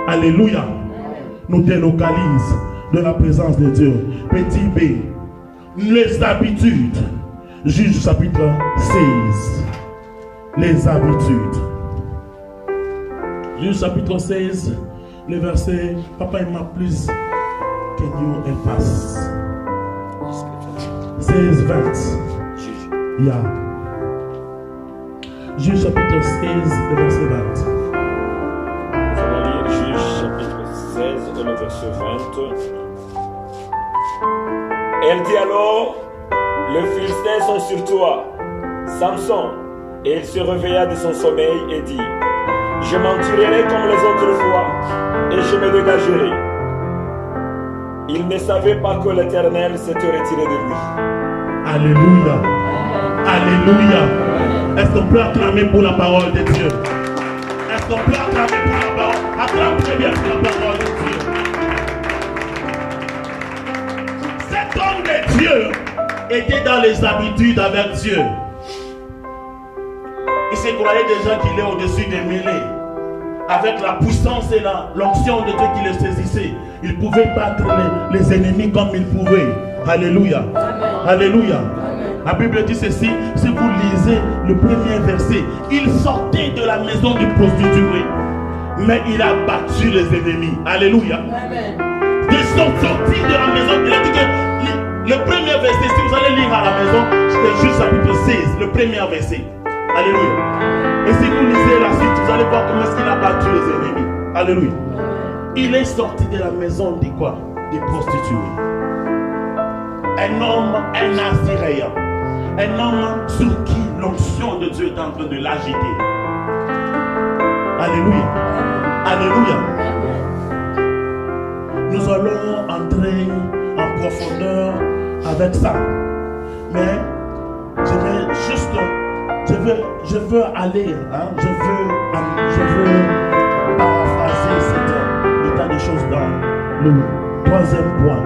alléluia, nous délocalisent de la présence de Dieu. Petit B, les habitudes. Juge chapitre 16. Les habitudes. Juge chapitre 16, le verset, papa il m'a plus que nous elle passe. 16, 20. Yeah. Juge chapitre 16, le verset 20. Nous allons lire Juge chapitre 16, le verset 20. Elle dit alors, les Philistins sont sur toi, Samson. Et il se réveilla de son sommeil et dit, je m'en tirerai comme les autres fois, et je me dégagerai. Il ne savait pas que l'Éternel s'était retiré de lui. Alléluia. Alléluia. Est-ce qu'on peut acclamer pour la parole de Dieu? Est-ce qu'on peut acclamer pour la parole? Acclame très bien pour la parole de Dieu. Cet homme de Dieu était dans les habitudes avec Dieu. Il se croyait déjà qu'il est au-dessus des mêlées. Avec la puissance et l'onction de Dieu qui le saisissait, il pouvait battre les ennemis comme il pouvait. Alléluia. Amen. Alléluia. Amen. La Bible dit ceci, si vous lisez le premier verset, il sortait de la maison du prostitué, mais il a battu les ennemis. Alléluia. Amen. Ils sont sortis de la maison. Il a dit que le premier verset, si vous allez lire à la maison, c'est juste chapitre 16, le premier verset. Alléluia. Et si vous lisez la suite, vous allez voir comment est-ce qu'il a battu les ennemis. Alléluia. Il est sorti de la maison de quoi? Des prostituées. Un homme, un naziréen. Un homme sur qui l'onction de Dieu est en train de l'agiter. Alléluia. Alléluia. Nous allons entrer en profondeur avec ça. Mais je vais je veux aller, hein, je veux paraphraser cet état de choses dans le troisième point.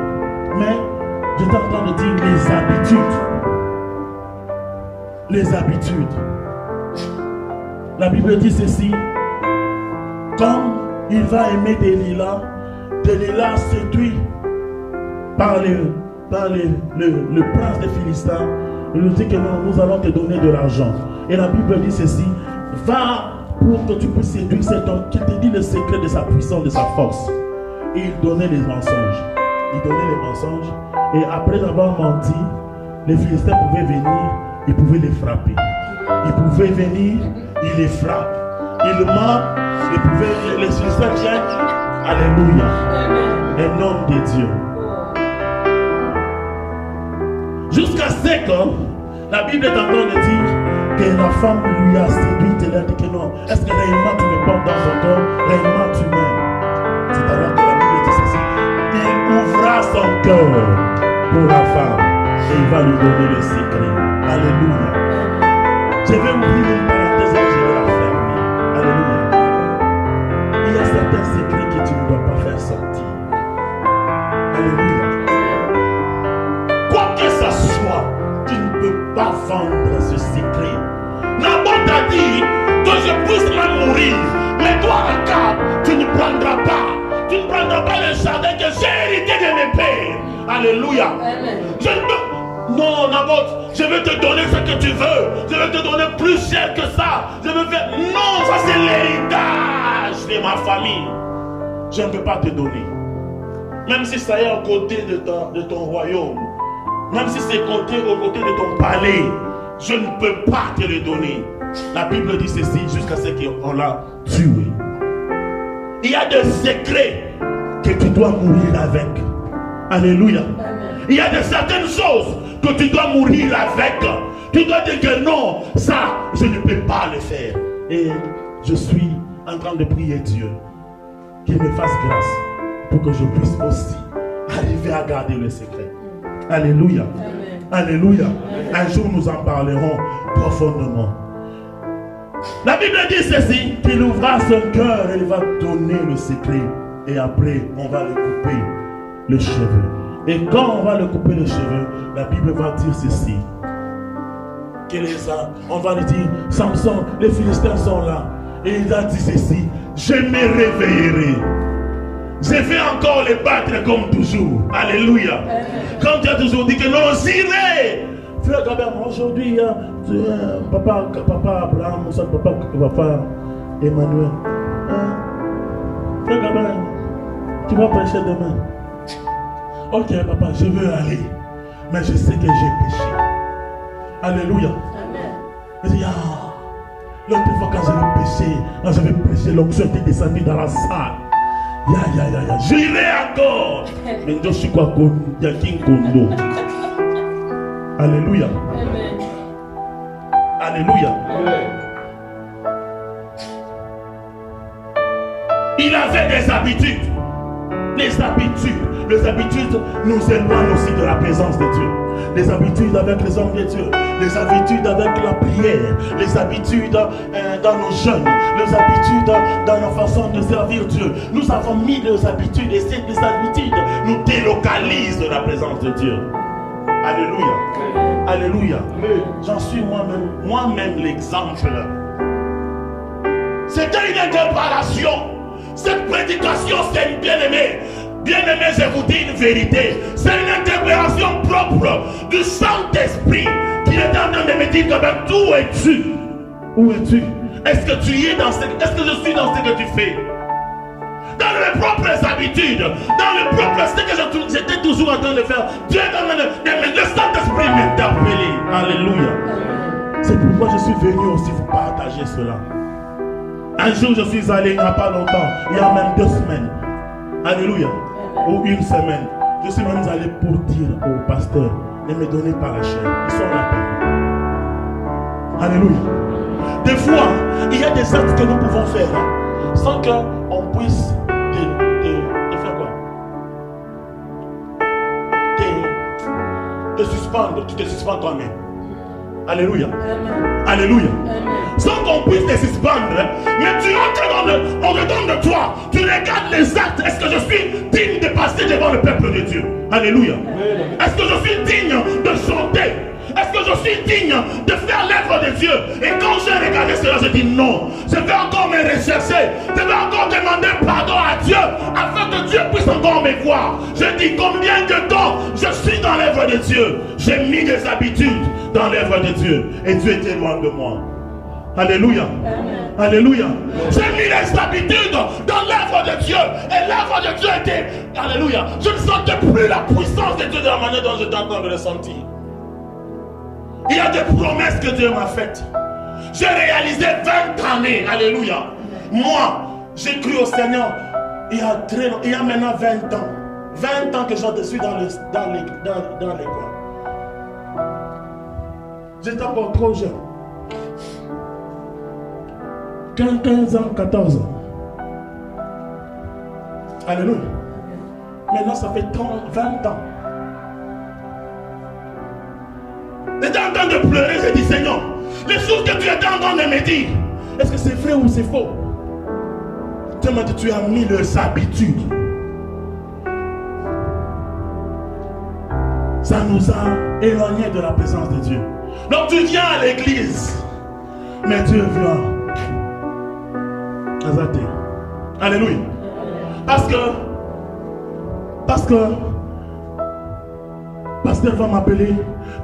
Mais j'étais en train de dire les habitudes. Les habitudes. La Bible dit ceci. Comme il va aimer Delilah séduit par le prince des Philistins, il nous dit que nous allons te donner de l'argent. Et la Bible dit ceci, va pour que tu puisses séduire cet homme qui te dit le secret de sa puissance, de sa force. Et il donnait les mensonges. Il donnait les mensonges. Et après avoir menti, les Philistins pouvaient venir, ils pouvaient les frapper. Ils pouvaient venir, ils les frappent. Ils ment, les Philistins viennent. Alléluia. Un homme de Dieu. Jusqu'à 5 ans, la Bible est en train de dire que la femme lui a séduit. Elle a dit que non. Est-ce que réellement tu me portes dans son corps? Réellement tu m'aimes? C'est alors que la Bible dit ceci. Il ouvra son cœur pour la femme et il va lui donner le secret. Alléluia. Je vais ouvrir une parenthèse et je vais la fermer. Alléluia. Il y a certains secrets que tu ne dois pas faire sortir. Alléluia. Quoi que ça soit, tu ne peux pas vendre ce secret. Naboth a dit que je puisse même mourir. Mais toi, Akab, tu ne prendras pas. Tu ne prendras pas le jardin que j'ai hérité de mes pères. Alléluia. Amen. Je ne peux... Non, Naboth, je vais te donner ce que tu veux. Je vais te donner plus cher que ça. Je vais faire... Non, ça c'est l'héritage de ma famille. Je ne peux pas te donner. Même si ça est à côté de ton royaume. Même si c'est au côté de ton palais. Je ne peux pas te le donner. La Bible dit ceci jusqu'à ce qu'on l'a tué. Il y a des secrets que tu dois mourir avec. Alléluia. Il y a de certaines choses que tu dois mourir avec. Tu dois dire que non, ça, je ne peux pas le faire. Et je suis en train de prier Dieu qu'il me fasse grâce pour que je puisse aussi arriver à garder le secret. Alléluia. Amen. Alléluia. Amen. Un jour nous en parlerons profondément. La Bible dit ceci, qu'il ouvra son cœur et il va donner le secret. Et après, on va le couper les cheveux. Et quand on va le couper les cheveux, la Bible va dire ceci. On va lui dire, Samson, les Philistins sont là. Et il a dit ceci, je me réveillerai. Je vais encore les battre comme toujours. Alléluia. Comme tu as toujours dit que non, j'irai. Frère Gabin, aujourd'hui, papa Abraham, papa Emmanuel. Frère Gabin, tu vas prêcher demain. Ok, papa, je veux aller. Mais je sais que j'ai péché. Alléluia. Amen. Il dit, l'autre fois quand j'avais péché, quand j'avais prêché, l'onction était descendue dans la salle. J'irai encore. Mais je suis quoi Kondo. Alléluia. Amen. Alléluia. Amen. Il avait des habitudes. Les habitudes nous éloignent aussi de la présence de Dieu. Les habitudes avec les hommes de Dieu, les habitudes avec la prière, les habitudes dans nos jeûnes, les habitudes dans nos façons de servir Dieu. Nous avons mis des habitudes et ces habitudes nous délocalisent de la présence de Dieu. Alléluia. Alléluia. J'en suis moi-même l'exemple. C'était une interpellation. Cette prédication, c'est une bien-aimée. Bien-aimé, je vous dis une vérité. C'est une interpellation propre du Saint-Esprit qui est en train de me dire quand même, où es-tu? Où es-tu? Est-ce que tu es dans ce... Est-ce que je suis dans ce que tu fais? Dans mes propres habitudes, dans le propre ce que j'étais toujours en train de faire. Dieu est en train de le Saint-Esprit m'interpeller. Alléluia. C'est pourquoi je suis venu aussi vous partager cela. Un jour je suis allé, il n'y a pas longtemps, il y a même 2 semaines. Alléluia. Ou 1 semaine. Je suis même allé pour dire au pasteur de me donner par la chair. Ils sont là. Alléluia. Des fois, il y a des actes que nous pouvons faire sans qu'on puisse te faire quoi? Te suspendre. Tu te suspends toi-même. Alléluia. Amen. Alléluia. Amen. Sans qu'on puisse les suspendre, mais tu entres on redonne de toi. Tu regardes les actes. Est-ce que je suis digne de passer devant le peuple de Dieu? Alléluia. Est-ce que je suis digne de chanter? Est-ce que je suis digne de faire l'œuvre de Dieu? Et quand j'ai regardé cela, je dis non. Je vais encore me rechercher. Je vais encore demander pardon à Dieu afin que Dieu puisse encore me voir. Je dis combien de temps je suis dans l'œuvre de Dieu. J'ai mis des habitudes dans l'œuvre de Dieu. Et Dieu était loin de moi. Alléluia. Amen. Alléluia. J'ai mis les habitudes dans l'œuvre de Dieu. Et l'œuvre de Dieu était... Alléluia. Je ne sentais plus la puissance de Dieu de la manière dont j'étais en train de le sentir. Il y a des promesses que Dieu m'a faites. J'ai réalisé 20 années. Alléluia. Moi, j'ai cru au Seigneur il y a maintenant 20 ans. 20 ans que je suis dans l'école. J'étais encore trop jeune. 15 ans, 14 ans. Alléluia. Maintenant, ça fait 20 ans. J'étais en train de pleurer, j'ai dit Seigneur, les choses que tu étais en train de me dire, est-ce que c'est vrai ou c'est faux? Dieu m'a dit, tu as mis les habitudes. Ça nous a éloignés de la présence de Dieu. Donc tu viens à l'église, mais Dieu vient à Zate. Alléluia. Parce que pasteur va m'appeler,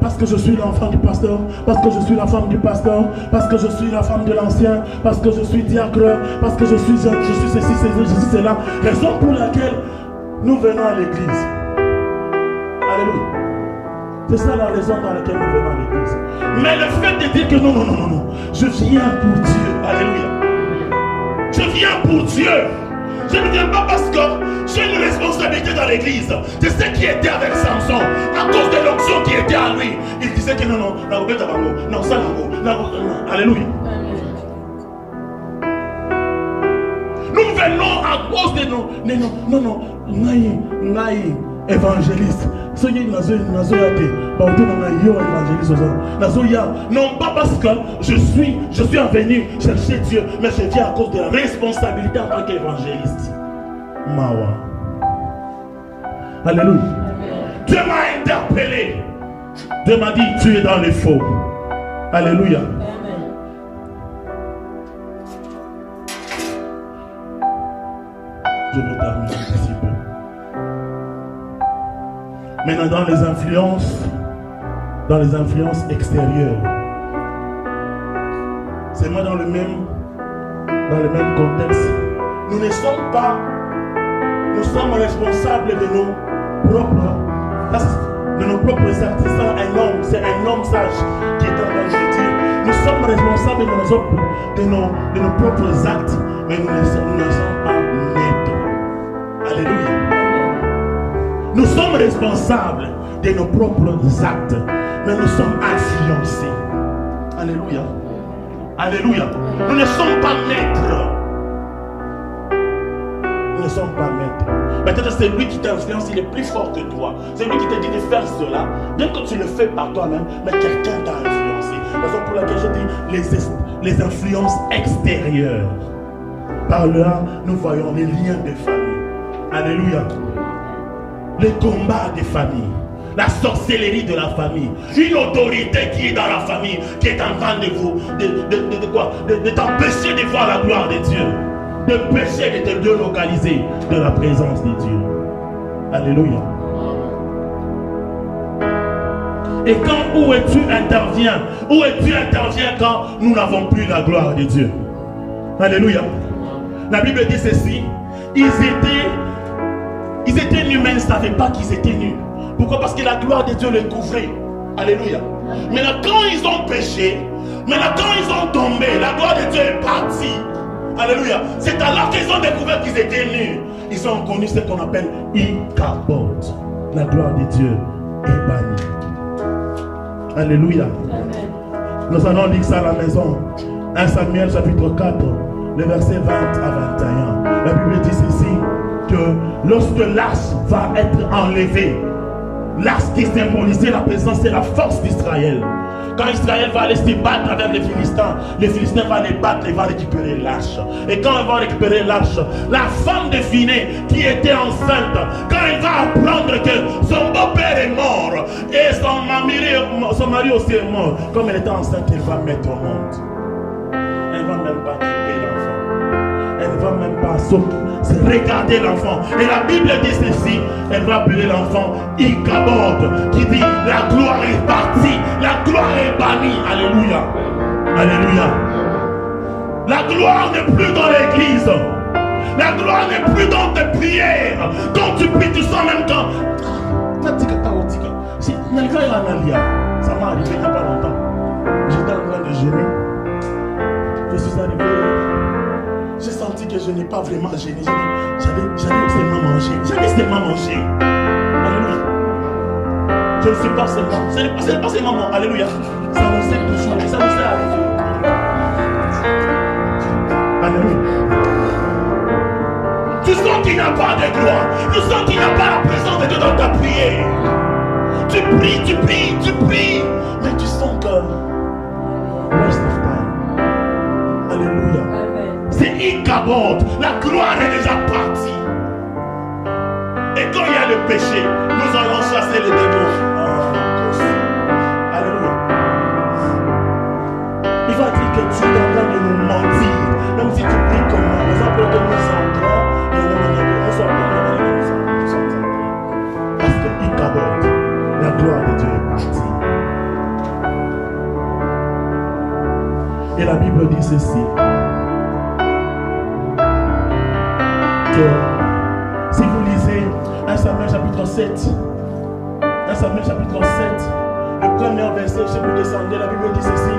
parce que je suis l'enfant du pasteur, parce que je suis la femme du pasteur, parce que je suis la femme de l'ancien, parce que je suis diacre, parce que je suis ceci, je suis cela. Raison pour laquelle nous venons à l'église. Alléluia. C'est ça la raison dans laquelle nous venons à l'église. Mais le fait de dire que non, je viens pour Dieu. Alléluia. Je viens pour Dieu. Je ne viens pas parce que j'ai une responsabilité dans l'église. C'est ce qui était avec Samson. À cause de l'onction qui était à lui. Il disait que non, ça alléluia. Nous venons à cause de nos naï évangéliste. Non pas parce que je suis venu chercher Dieu, mais je viens à cause de la responsabilité en tant qu'évangéliste. Mawa. Alléluia. Dieu m'a interpellé. Dieu m'a dit, tu es dans les faux. Alléluia. Je vais terminer un petit peu. Maintenant, dans les influences extérieures, c'est moi dans le même contexte. Nous ne sommes pas, nous sommes responsables de nos propres actes. C'est un homme sage qui est en train de dire. Nous sommes responsables de nos propres actes, mais nous ne sommes pas maîtres. Alléluia. Nous sommes responsables de nos propres actes, mais nous sommes influencés. Alléluia. Alléluia. Nous ne sommes pas maîtres. Nous ne sommes pas maîtres. Peut-être c'est lui qui t'influence, il est plus fort que toi. C'est lui qui te dit de faire cela. Bien que tu le fais par toi-même, mais quelqu'un t'a influencé. Raison pour laquelle je dis les influences extérieures. Par là, nous voyons les liens de famille. Alléluia. Les combats des familles, la sorcellerie de la famille, une autorité qui est dans la famille, qui est en train de t'empêcher de voir la gloire de Dieu, de pécher, de te délocaliser de la présence de Dieu. Alléluia. Et où es-tu interviens quand nous n'avons plus la gloire de Dieu? Alléluia. La Bible dit ceci, ils étaient nus, mais ils ne savaient pas qu'ils étaient nus. Pourquoi? Parce que la gloire de Dieu les couvrait. Alléluia. Maintenant, quand ils ont péché, quand ils ont tombé, la gloire de Dieu est partie. Alléluia. C'est alors qu'ils ont découvert qu'ils étaient nus. Ils ont connu ce qu'on appelle Ikabod. La gloire de Dieu est bannie. Alléluia. Amen. Nous allons lire ça à la maison. 1 Samuel chapitre 4, le verset 20 à 21. La Bible dit ceci, que lorsque l'as va être enlevé, l'as qui symbolisait la présence et la force d'Israël, Quand Israël va aller se battre avec les Philistins vont les battre et vont récupérer l'arche. Et quand ils vont récupérer l'arche, la femme de Phiné qui était enceinte, quand elle va apprendre que son beau-père est mort et son mari aussi est mort, comme elle était enceinte, elle va mettre au monde. Elle ne va même pas quitter l'enfant. Elle ne va même pas se regarder l'enfant. Et la Bible dit ceci, elle va appeler l'enfant Ichabod, qui dit la gloire est partie, la gloire est bannie. Alléluia. Alléluia. La gloire n'est plus dans l'église. La gloire n'est plus dans tes prières. Quand tu pries, tu sens même quand. Ça m'a arrivé il n'y a pas longtemps. J'étais en train de jeûner. Je suis arrivé. J'ai senti que je n'ai pas vraiment gêné. J'allais seulement manger. Alléluia. Je ne suis pas seulement. Ce n'est pas seulement. Alléluia. Ça nous est toujours. Ça nous est arrivé. Alléluia. Tu sens qu'il n'y a pas de gloire. Tu sens qu'il n'y a pas la présence de Dieu dans ta prière. Tu pries. Mais tu sens que. Waste of time. Alléluia. C'est Ichabod. La gloire est déjà partie. Et quand il y a le péché, nous allons chasser les démons. Alléluia. Il va dire que tu es en train de nous mentir. Même si tu pries comme par exemple, que nous entrons et nous sommes parce que Ichabod, la gloire de Dieu est partie. Et la Bible dit ceci. Si vous lisez 1 Samuel chapitre 7, 1 Samuel chapitre 7, le premier verset, si vous descendez, la Bible dit ceci.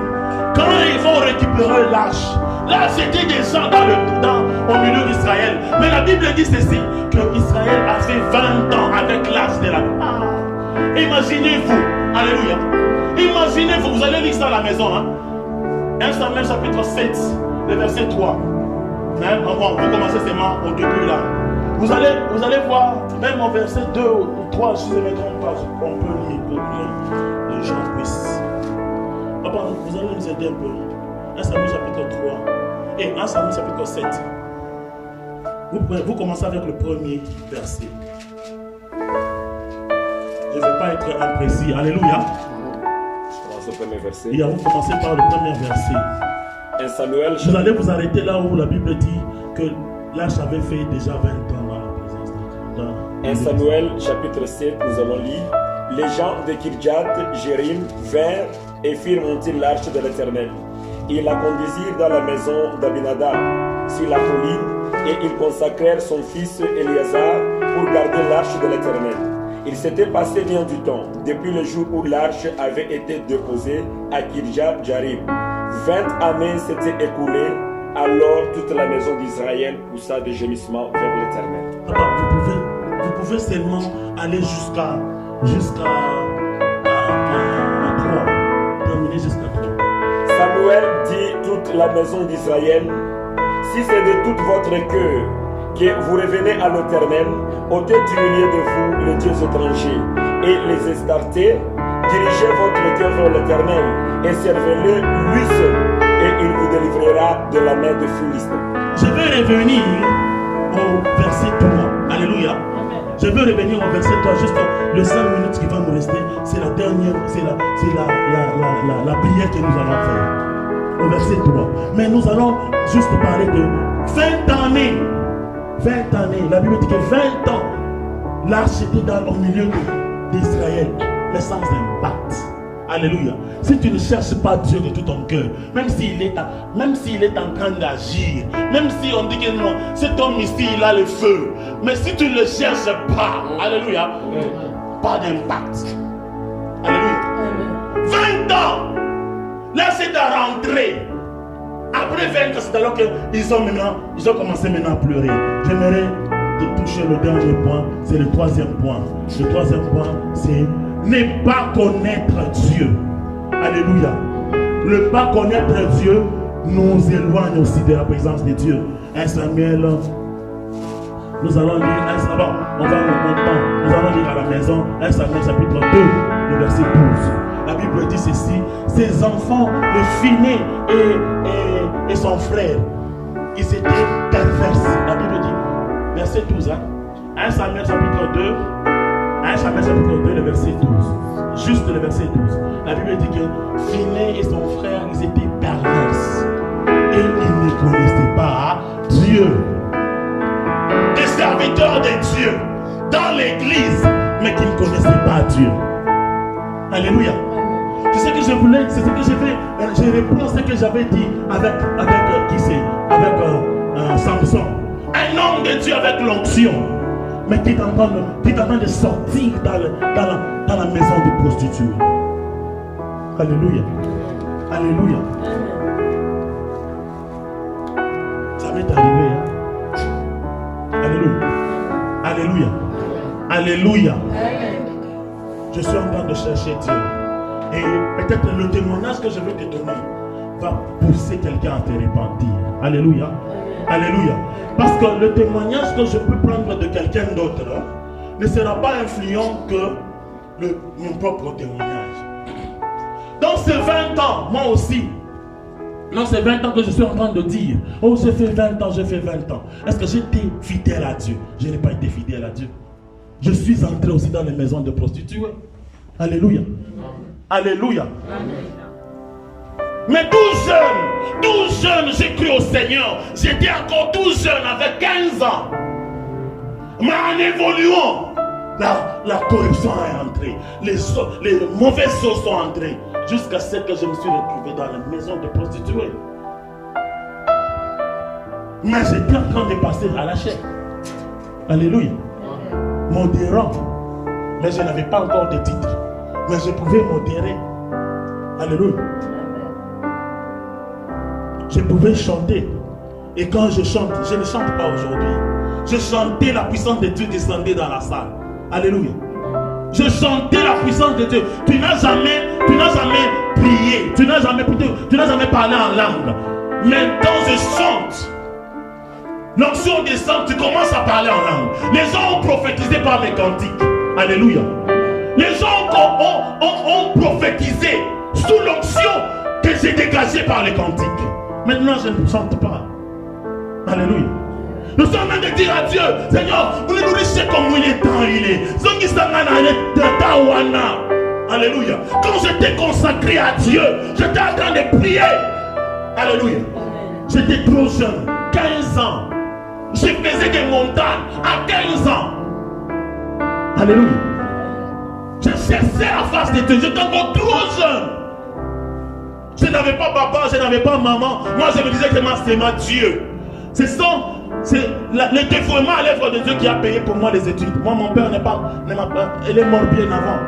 Quand ils vont récupérer l'arche, là c'était des gens au milieu d'Israël. Mais la Bible dit ceci, que Israël a fait 20 ans avec l'arche de la gloire. Imaginez-vous, alléluia. Imaginez-vous, vous allez lire ça à la maison. 1 Samuel chapitre 7, le verset 3. Vous commencez seulement au début là. Vous allez voir, même au verset 2 ou 3, si je ne me trompe pas, on peut lire pour que les gens puissent. Vous allez nous aider un peu. 1 Samuel chapitre 3 et 1 Samuel chapitre 7. Vous commencez avec le premier verset. Je ne vais pas être imprécis. Alléluia. Je commence au premier verset. Et vous commencez par le premier verset. 1 Samuel, vous allez vous arrêter là où la Bible dit que l'arche avait fait déjà 20 ans dans la présence de Dieu. 1 Samuel chapitre 7, nous allons lire. Les gens de Kirjat Jérim vinrent et firent monter l'arche de l'Éternel. Ils la conduisirent dans la maison d'Abinadab sur la colline et ils consacrèrent son fils Éléazar pour garder l'arche de l'Éternel. Il s'était passé bien du temps depuis le jour où l'arche avait été déposée à Kirjat Jérim. 20 années s'étaient écoulées, alors toute la maison d'Israël poussa des gémissements vers l'Éternel. Vous pouvez seulement aller jusqu'à 3. Terminer jusqu'à 3. Samuel dit toute la maison d'Israël, si c'est de tout votre cœur que vous revenez à l'Éternel, ôtez du milieu de vous les dieux étrangers et les estartés, dirigez votre cœur vers l'Éternel et servez-le lui seul, et il vous délivrera de la main de Philistins. Je vais revenir au verset 3. Alléluia. Amen. Je vais revenir au verset 3, juste les 5 minutes qui vont nous rester. C'est la dernière, c'est la prière que nous allons faire. Au verset 3. Mais nous allons juste parler de 20 années. 20 années. La Bible dit que 20 ans, l'arche était au milieu d'Israël, mais sans impact. Alléluia. Si tu ne cherches pas Dieu de tout ton cœur, même s'il est en train d'agir, même si on dit que non, cet homme ici, il a le feu, mais si tu ne le cherches pas, alléluia, pas d'impact. Alléluia. 20 ans, là c'est à rentrer. Après 20 ans, c'est alors qu'ils ont commencé maintenant à pleurer. J'aimerais te toucher le dernier point, c'est le troisième point. Le troisième point, c'est ne pas connaître Dieu. Alléluia. Ne pas connaître Dieu nous éloigne aussi de la présence de Dieu. 1 Samuel, nous allons lire 1 Samuel, nous allons lire à la maison 1 Samuel chapitre 2, le verset 12. la Bible dit ceci, ses enfants, le Phiné et son frère, ils étaient pervers. La Bible dit, verset 12, 1 Samuel chapitre 2, 1 Samuel chapitre 2, le verset 12. Juste le verset 12. La Bible dit que Phiné et son frère, ils étaient pervers. Et ils ne connaissaient pas Dieu. Des serviteurs de Dieu dans l'église, mais qui ne connaissaient pas Dieu. Alléluia. C'est ce que je voulais, c'est ce que j'ai fait. Je reprends ce que j'avais dit avec qui c'est? Avec Samson. un homme de Dieu avec l'onction, mais qui est en train de sortir dans la maison de prostituée. Alléluia. Alléluia. Ça m'est arrivé. Alléluia. Alléluia. Alléluia. Je suis en train de chercher Dieu. Et peut-être le témoignage que je vais te donner va pousser quelqu'un à te repentir. Alléluia. Alléluia. Parce que le témoignage que je peux prendre de quelqu'un d'autre ne sera pas influent que mon propre témoignage. Dans ces 20 ans, moi aussi, dans ces 20 ans que je suis en train de dire, oh j'ai fait 20 ans, j'ai fait 20 ans. Est-ce que j'étais fidèle à Dieu? Je n'ai pas été fidèle à Dieu. Je suis entré aussi dans les maisons de prostituées. Alléluia. Alléluia. Mais 12 jeunes, j'ai cru au Seigneur. J'étais encore 12 jeunes avec 15 ans. Mais en évoluant, la corruption est entrée. Les mauvaises choses sont entrées. Jusqu'à ce que je me suis retrouvé dans la maison de prostituées. Mais j'étais en train de passer à la chair. Alléluia. Modérant. Mais je n'avais pas encore de titre. Mais je pouvais modérer. Alléluia. Je pouvais chanter. Et quand je chante, je ne chante pas aujourd'hui. Je chantais, la puissance de Dieu descendait dans la salle. Alléluia. Je chantais la puissance de Dieu. Tu n'as jamais prié. Tu n'as jamais parlé en langue. maintenant je chante. L'onction descend, tu commences à parler en langue. Les gens ont prophétisé par les cantiques. Alléluia. Les gens ont prophétisé sous l'onction que j'ai dégagée par les cantiques. Maintenant, je ne chante pas. Alléluia. Nous sommes en train de dire à Dieu, Seigneur, vous nous laissez comme il est temps, il est. Alléluia. Quand j'étais consacré à Dieu, j'étais en train de prier. Alléluia. J'étais trop jeune, 15 ans. Je faisais des montagnes à 15 ans. Alléluia. Je cherchais la face de Dieu. J'étais encore trop jeune. Je n'avais pas papa, je n'avais pas maman. Moi, je me disais que c'est ma Dieu. C'est le dévouement à l'œuvre de Dieu qui a payé pour moi les études. Moi, mon père il est mort bien avant.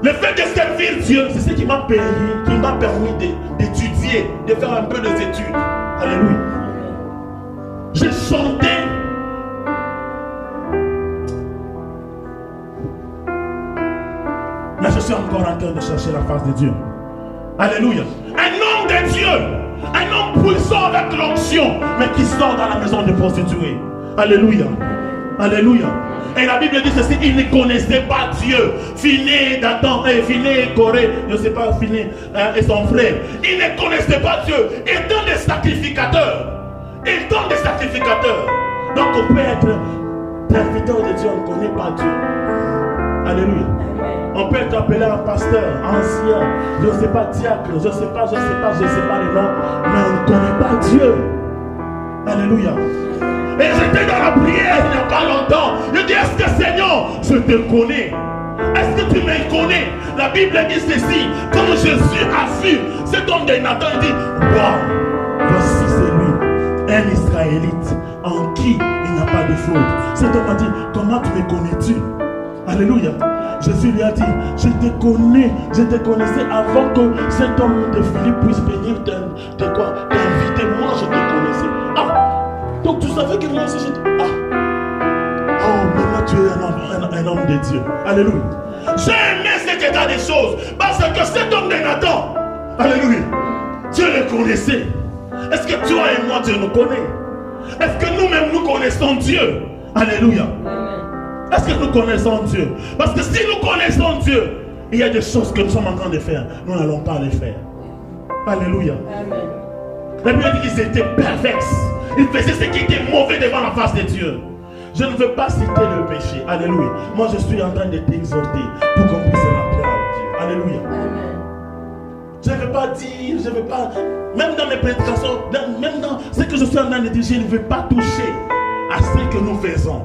Le fait de servir Dieu, c'est ce qui m'a payé, qui m'a permis d'étudier, de faire un peu des études. Alléluia. J'ai chanté. Mais je suis encore en train de chercher la face de Dieu. Alléluia. Un homme de Dieu, un homme puissant avec l'onction, mais qui sort dans la maison des prostituées. Alléluia. Alléluia. Et la Bible dit ceci, il ne connaissait pas Dieu. Phiné, Dathan, Phiné, Corée, je ne sais pas, Phiné et son frère. Il ne connaissait pas Dieu. Étant des sacrificateurs. Étant des sacrificateurs. Donc on peut être serviteur de Dieu, on ne connaît pas Dieu. Alléluia. On peut être appelé un pasteur, ancien, je ne sais pas, diacre, je ne sais pas les noms, mais on ne connaît pas Dieu. Alléluia. Et j'étais dans la prière il n'y a pas longtemps. Je dis, est-ce que Seigneur, je te connais? Est-ce que tu me connais? La Bible dit ceci, quand Jésus a vu cet homme de Nathan, il dit, waouh, voici c'est lui, un Israélite en qui il n'y a pas de faute. Cet homme a dit, comment tu me connais-tu? Alléluia. Jésus lui a dit, je te connaissais avant que cet homme de Philippe puisse venir t'inviter. Moi, je te connaissais. Ah, donc tu savais que moi aussi j'étais. Ah, oh, maintenant tu es un homme de Dieu. Alléluia. J'ai aimé cet état des choses parce que cet homme de Nathan, alléluia, Dieu le connaissait. Est-ce que toi et moi, Dieu nous connaît? Est-ce que nous-mêmes nous connaissons Dieu? Alléluia. Est-ce que nous connaissons Dieu? Parce que si nous connaissons Dieu, il y a des choses que nous sommes en train de faire. Nous n'allons pas les faire. Alléluia. Amen. La Bible dit qu'ils étaient perverses. Ils faisaient ce qui était mauvais devant la face de Dieu. Je ne veux pas citer le péché. Alléluia. Moi, je suis en train de t'exhorter pour qu'on puisse remplir à Dieu. Alléluia. Amen. Je ne veux pas dire, je ne veux pas, même dans mes prédications, même dans ce que je suis en train de dire, je ne veux pas toucher à ce que nous faisons.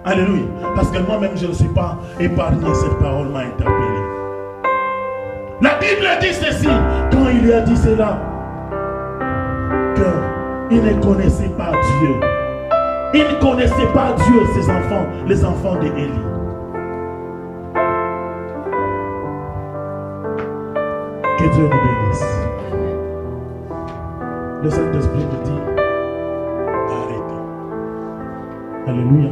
Alléluia. Parce que moi-même, je ne suis pas épargné. Cette parole m'a interpellé. La Bible dit ceci, quand il a dit cela, qu'il ne connaissait pas Dieu. Il ne connaissait pas Dieu, ses enfants, les enfants d'Élie. Que Dieu nous bénisse. Le Saint-Esprit nous dit, arrêtez. Alléluia.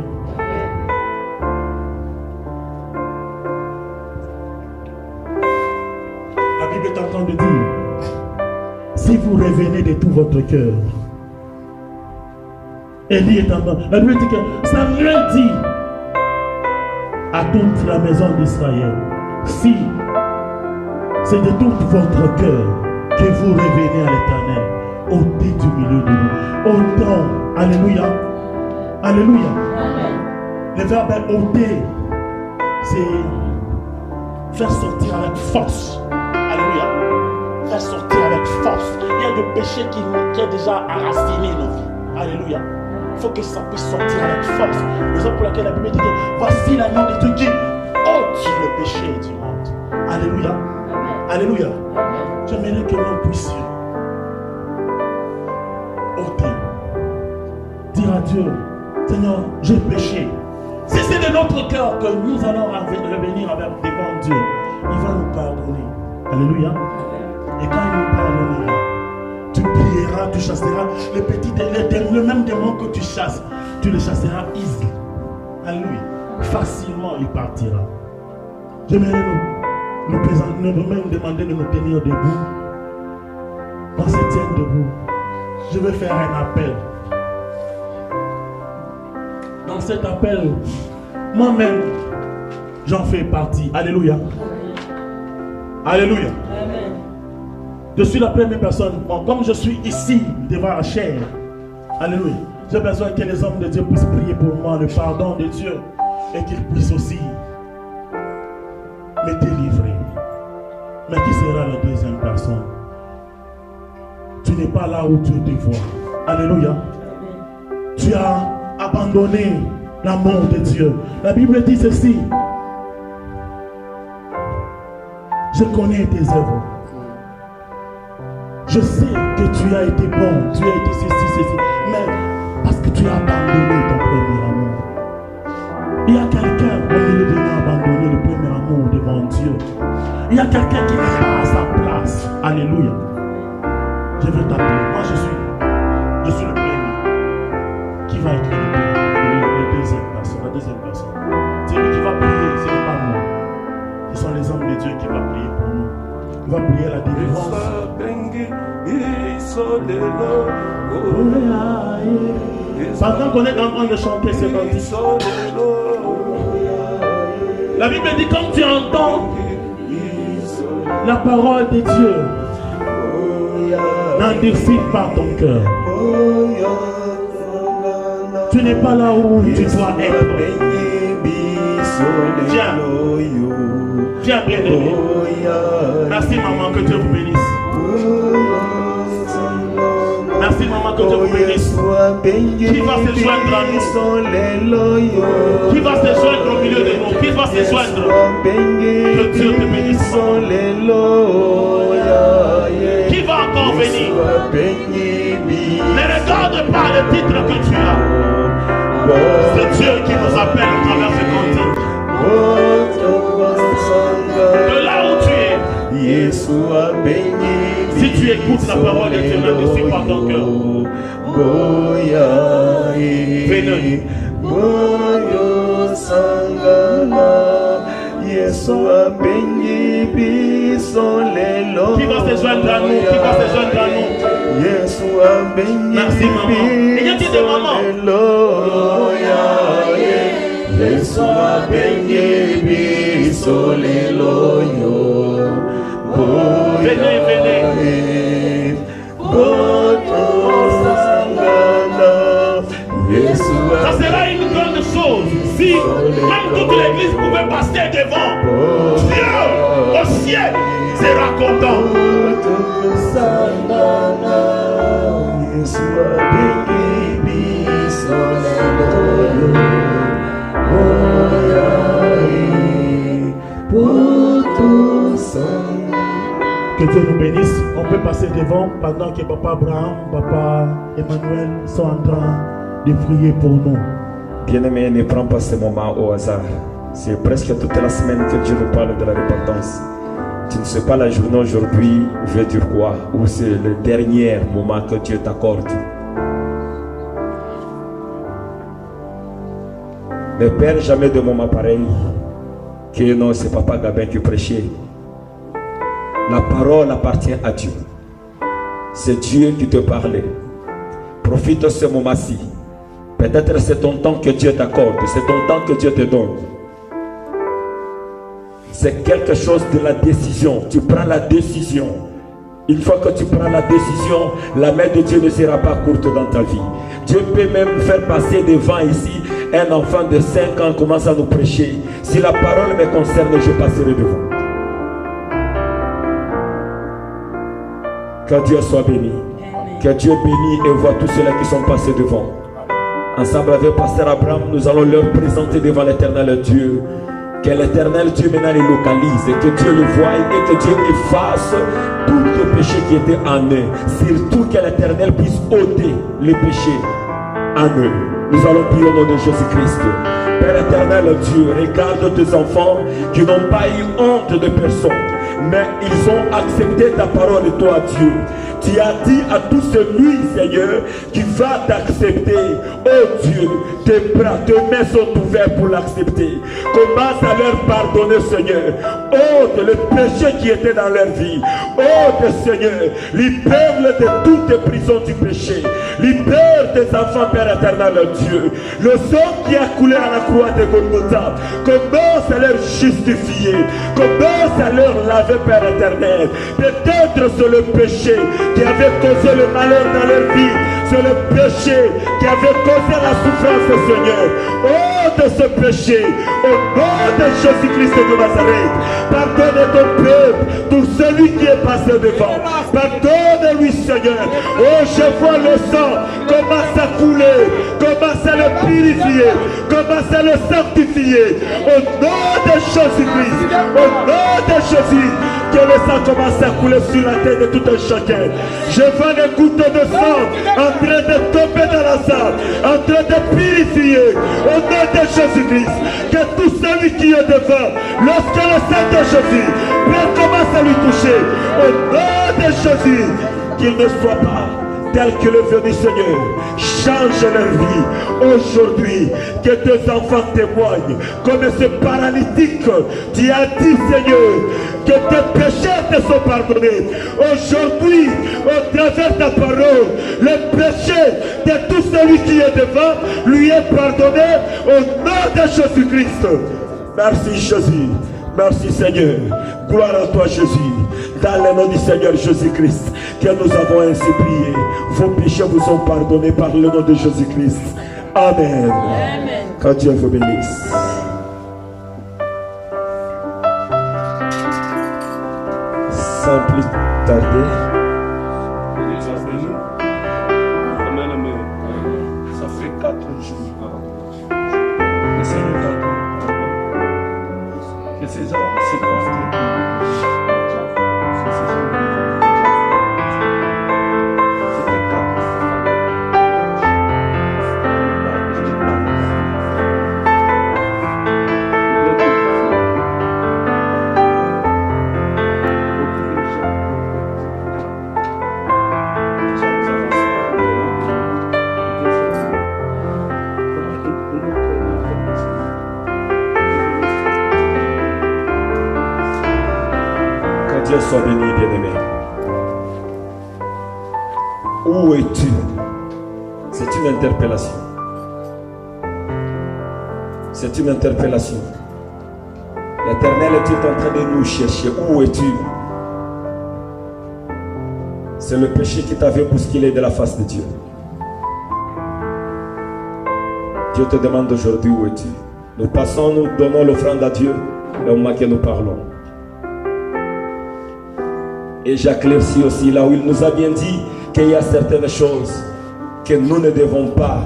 La Bible est en train de dire, si vous revenez de tout votre cœur, Élie est en train. La Bible dit que Samuel dit à toute la maison d'Israël, si c'est de tout votre cœur que vous revenez à l'Éternel, ôtez du milieu de vous. Autant, alléluia, alléluia. Le verbe ôter, c'est faire sortir avec force. Alléluia. Faire sortir avec force. Il y a des péchés qui ont déjà enraciné nos vies. Alléluia. Il faut que ça puisse sortir avec force. Raison pour laquelle la Bible dit que voici l'agneau de Dieu qui ôte le péché du monde. Alléluia. Amen. Alléluia. Amen. J'aimerais que nous puissions ôter. Dire à Dieu, Seigneur, j'ai péché. Si c'est de notre cœur que nous allons revenir devant Dieu, il va nous pardonner. Alléluia. Et quand il nous pardonnera, tu prieras, tu chasseras les petits, le même démon que tu chasses, tu le chasseras easy. Alléluia. Facilement, il partira. J'aimerais nous présenter, nous-mêmes demander de nous tenir debout. On se tient debout. Je vais faire un appel. Dans cet appel, moi-même, j'en fais partie. Alléluia. Alléluia. Amen. Je suis la première personne. Bon, comme je suis ici devant la chair, alléluia, j'ai besoin que les hommes de Dieu puissent prier pour moi, le pardon de Dieu, et qu'ils puissent aussi me délivrer. Mais qui sera la deuxième personne? Tu n'es pas là où Dieu te voit. Alléluia. Tu as abandonné l'amour de Dieu. La Bible dit ceci. Je connais tes œuvres. Je sais que tu as été bon, tu as été ceci, mais parce que tu as abandonné ton premier amour. Il y a quelqu'un au milieu de nous abandonné le premier amour devant Dieu. Il y a quelqu'un qui n'est pas à sa place. Alléluia. Je veux t'appeler. Moi je suis le premier. Qui va être le deuxième personne, la deuxième personne? C'est lui qui va prier, ce n'est pas moi. Ce sont les hommes de Dieu qui vont prier pour nous. Il va prier la délivrance. Pendant qu'on est en train de chanter ce cantique, la Bible dit quand tu entends la parole de Dieu, n'endurcis pas ton cœur. Tu n'es pas là où tu dois être. Viens bien aimé. Merci maman, que Dieu vous bénisse. Merci maman, que Dieu vous bénisse. Qui va se joindre à nous? Qui va se joindre au milieu de nous? Qui va se joindre? Que Dieu te bénisse. Qui va encore venir? Ne regarde pas le titre que tu as. C'est Dieu qui nous appelle à travers ce cantique. De là où tu es, si tu écoutes la parole de Dieu, ne suis pas ton cœur. Venez. Qui va se joindre à nous? Qui va se joindre à nous? Merci maman. Il y a dit de maman. Venez, venez. Ça sera une grande chose si même toute l'église pouvait passer devant. Dieu au ciel sera content. Que Dieu nous bénisse. On peut passer devant pendant que Papa Abraham, Papa Emmanuel sont en train de prier pour nous. Bien-aimé, ne prends pas ce moment au hasard. C'est presque toute la semaine que Dieu nous parle de la repentance. Tu ne sais pas la journée aujourd'hui veut dire quoi, ou c'est le dernier moment que Dieu t'accorde. Ne perds jamais de moment pareil que non, c'est Papa Gabin qui prêchait. La parole appartient à Dieu. C'est Dieu qui te parlait. Profite de ce moment-ci. Peut-être c'est ton temps que Dieu t'accorde, c'est ton temps que Dieu te donne. C'est quelque chose de la décision. Tu prends la décision. Une fois que tu prends la décision, la main de Dieu ne sera pas courte dans ta vie. Dieu peut même faire passer devant ici un enfant de 5 ans commence à nous prêcher. Si la parole me concerne, je passerai devant. Que Dieu soit béni. Que Dieu bénisse et voit tous ceux-là qui sont passés devant. Ensemble avec Pasteur Abraham, nous allons leur présenter devant l'Éternel Dieu. Que l'Éternel Dieu maintenant les localise, et que Dieu le voie et que Dieu efface tous les péchés qui étaient en eux. Surtout que l'Éternel puisse ôter les péchés en eux. Nous allons prier au nom de Jésus-Christ. Père éternel Dieu, regarde tes enfants qui n'ont pas eu honte de personne, mais ils ont accepté ta parole, toi Dieu. Tu as dit à tout celui, Seigneur, qui va t'accepter. Oh Dieu, tes bras, tes mains sont ouvertes pour l'accepter. Commence à leur pardonner, Seigneur. Ôte le péché qui était dans leur vie. Ôte, Seigneur, libère-les de toutes les prisons du péché. Libère tes enfants, Père éternel Dieu. Le sang qui a coulé à la croix de Golgotha, commence à leur justifier. Commence à leur laver, Père éternel. Peut-être c'est le péché qui avait causé le malheur dans leur vie. C'est le péché qui avait causé la souffrance, Seigneur. Oh, de ce péché, au nom de Jésus-Christ de Nazareth, pardonne ton peuple, tout celui qui est passé devant. Pardonne-lui, Seigneur. Oh, je vois le sang commence à couler, commence à le purifier, commence à le sanctifier. Au nom de Jésus-Christ, au nom de Jésus, que le sang commence à couler sur la tête de tout un chacun. Je vois les gouttes de sang en train de tomber dans la salle, en train de purifier. Au nom de Jésus-Christ, que tout celui qui est devant, lorsque le sang de Jésus commence à lui toucher, au nom de Jésus, qu'il ne soit pas tel que le venu Seigneur, change leur vie. Aujourd'hui, que tes enfants témoignent comme ce paralytique. Tu as dit, Seigneur, que tes péchés te sont pardonnés. Aujourd'hui, au travers de ta parole, le péché de tout celui qui est devant lui est pardonné au nom de Jésus-Christ. Merci Jésus. Merci Seigneur. Gloire à toi Jésus. Dans le nom du Seigneur Jésus-Christ, que nous avons ainsi prié. Vos péchés vous sont pardonnés par le nom de Jésus-Christ. Amen. Amen. Que Dieu vous bénisse. Sans plus tarder. Ça fait 4 jours. Que ces hommes se portent. Sois béni, bien-aimé. Où es-tu? C'est une interpellation. C'est une interpellation. L'Éternel est en train de nous chercher. Où es-tu? C'est le péché qui t'avait bousculé de la face de Dieu. Dieu te demande aujourd'hui où es-tu. Nous passons, nous donnons l'offrande à Dieu au moment que nous parlons. Et j'éclaircis aussi là où il nous a bien dit qu'il y a certaines choses que nous ne devons pas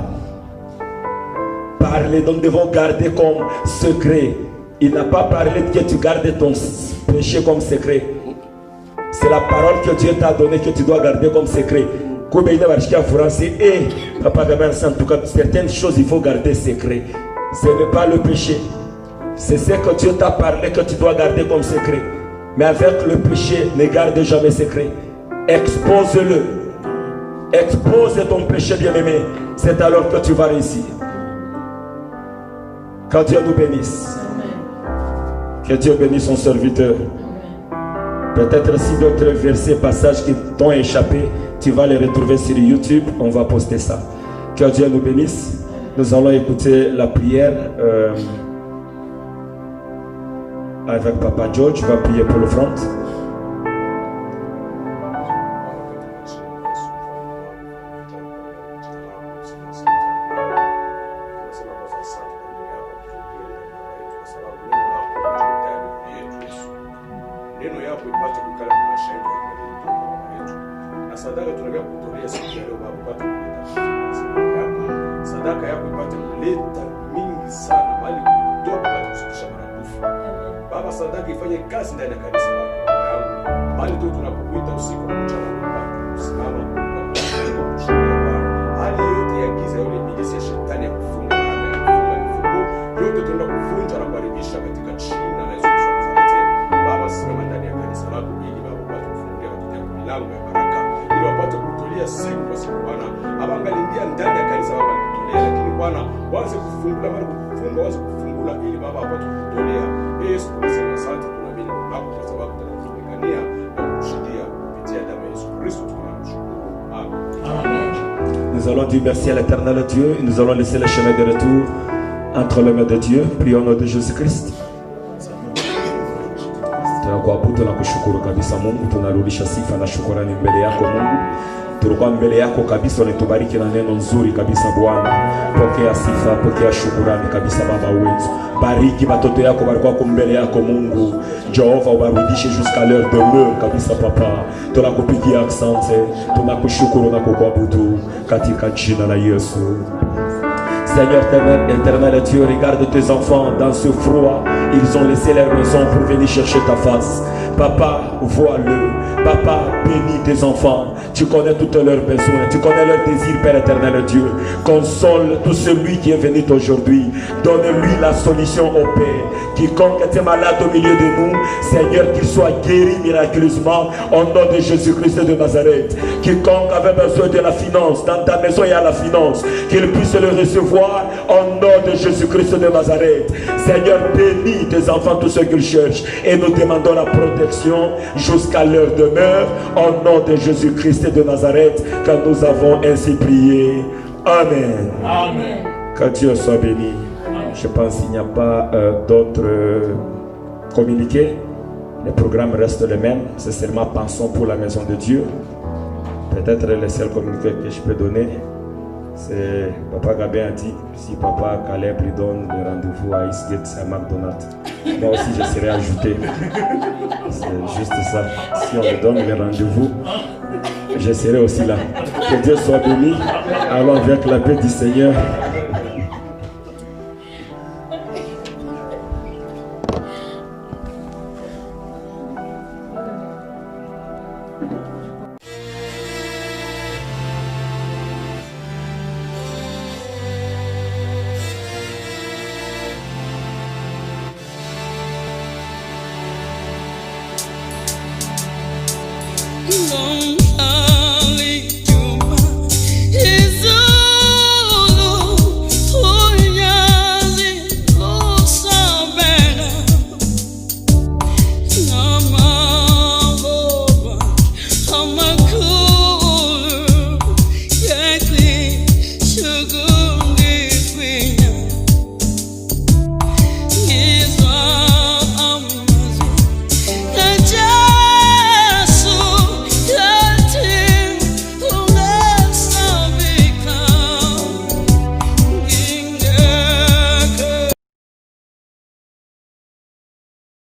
parler, donc devons garder comme secret. Il n'a pas parlé que tu gardes ton péché comme secret. C'est la parole que Dieu t'a donnée que tu dois garder comme secret. Comme il a dit en français, et papa en tout cas, certaines choses il faut garder secret. Ce n'est pas le péché. C'est ce que Dieu t'a parlé que tu dois garder comme secret. Mais avec le péché, ne garde jamais secret. Expose-le. Expose ton péché, bien-aimé. C'est alors que tu vas réussir. Que Dieu nous bénisse. Que Dieu bénisse son serviteur. Peut-être si d'autres versets, passages qui t'ont échappé, tu vas les retrouver sur YouTube. On va poster ça. Que Dieu nous bénisse. Nous allons écouter la prière avec Papa George. Va prier pour l'offrande. Nous allons dire merci à l'Éternel Dieu et nous allons laisser le chemin de retour entre les mains de Dieu. Prions au nom de Jésus-Christ. Tunakuabudu na kushukuru kabisa Mungu, tunarudisha sifa na shukrani mbele yako Mungu. Tulikuwa mbele yako kabisa, unitubariki na neno nzuri kabisa Bwana. Pokea sifa, pokea shukrani kabisa Baba wetu. Bariki watoto yako walikuwa mbele yako Mungu. Jehova, ubarudishe jusqu'à l'heure de l'heure kabisa Papa. Tunakupigia asante, tunakushukuru na kukuabudu katika jina la Yesu. Seigneur éternel Dieu, regarde tes enfants dans ce froid. Ils ont laissé leur maison pour venir chercher ta face. Papa, vois-le. Papa, bénis tes enfants. Tu connais tous leurs besoins. Tu connais leurs désirs, Père éternel Dieu. Console tout celui qui est venu aujourd'hui. Donne-lui la solution au Père. Quiconque était malade au milieu de nous, Seigneur, qu'il soit guéri miraculeusement au nom de Jésus-Christ de Nazareth. Quiconque avait besoin de la finance, dans ta maison il y a la finance, qu'il puisse le recevoir au nom de Jésus-Christ de Nazareth. Seigneur, bénis tes enfants, tous ceux qu'ils cherchent, et nous demandons la protection jusqu'à leur demeure au nom de Jésus-Christ de Nazareth, car nous avons ainsi prié. Amen. Amen. Que Dieu soit béni. Je pense qu'il n'y a pas d'autres communiqués. Les programmes restent les mêmes. C'est seulement pensons pour la maison de Dieu. Peut-être le seul communiqué que je peux donner, c'est Papa Gabin a dit, si Papa Caleb lui donne le rendez-vous à Eastgate, c'est à McDonald's. Moi aussi je serai ajouté. C'est juste ça. Si on me donne le rendez-vous, je serai aussi là. Que Dieu soit béni. Allons avec la paix du Seigneur. Long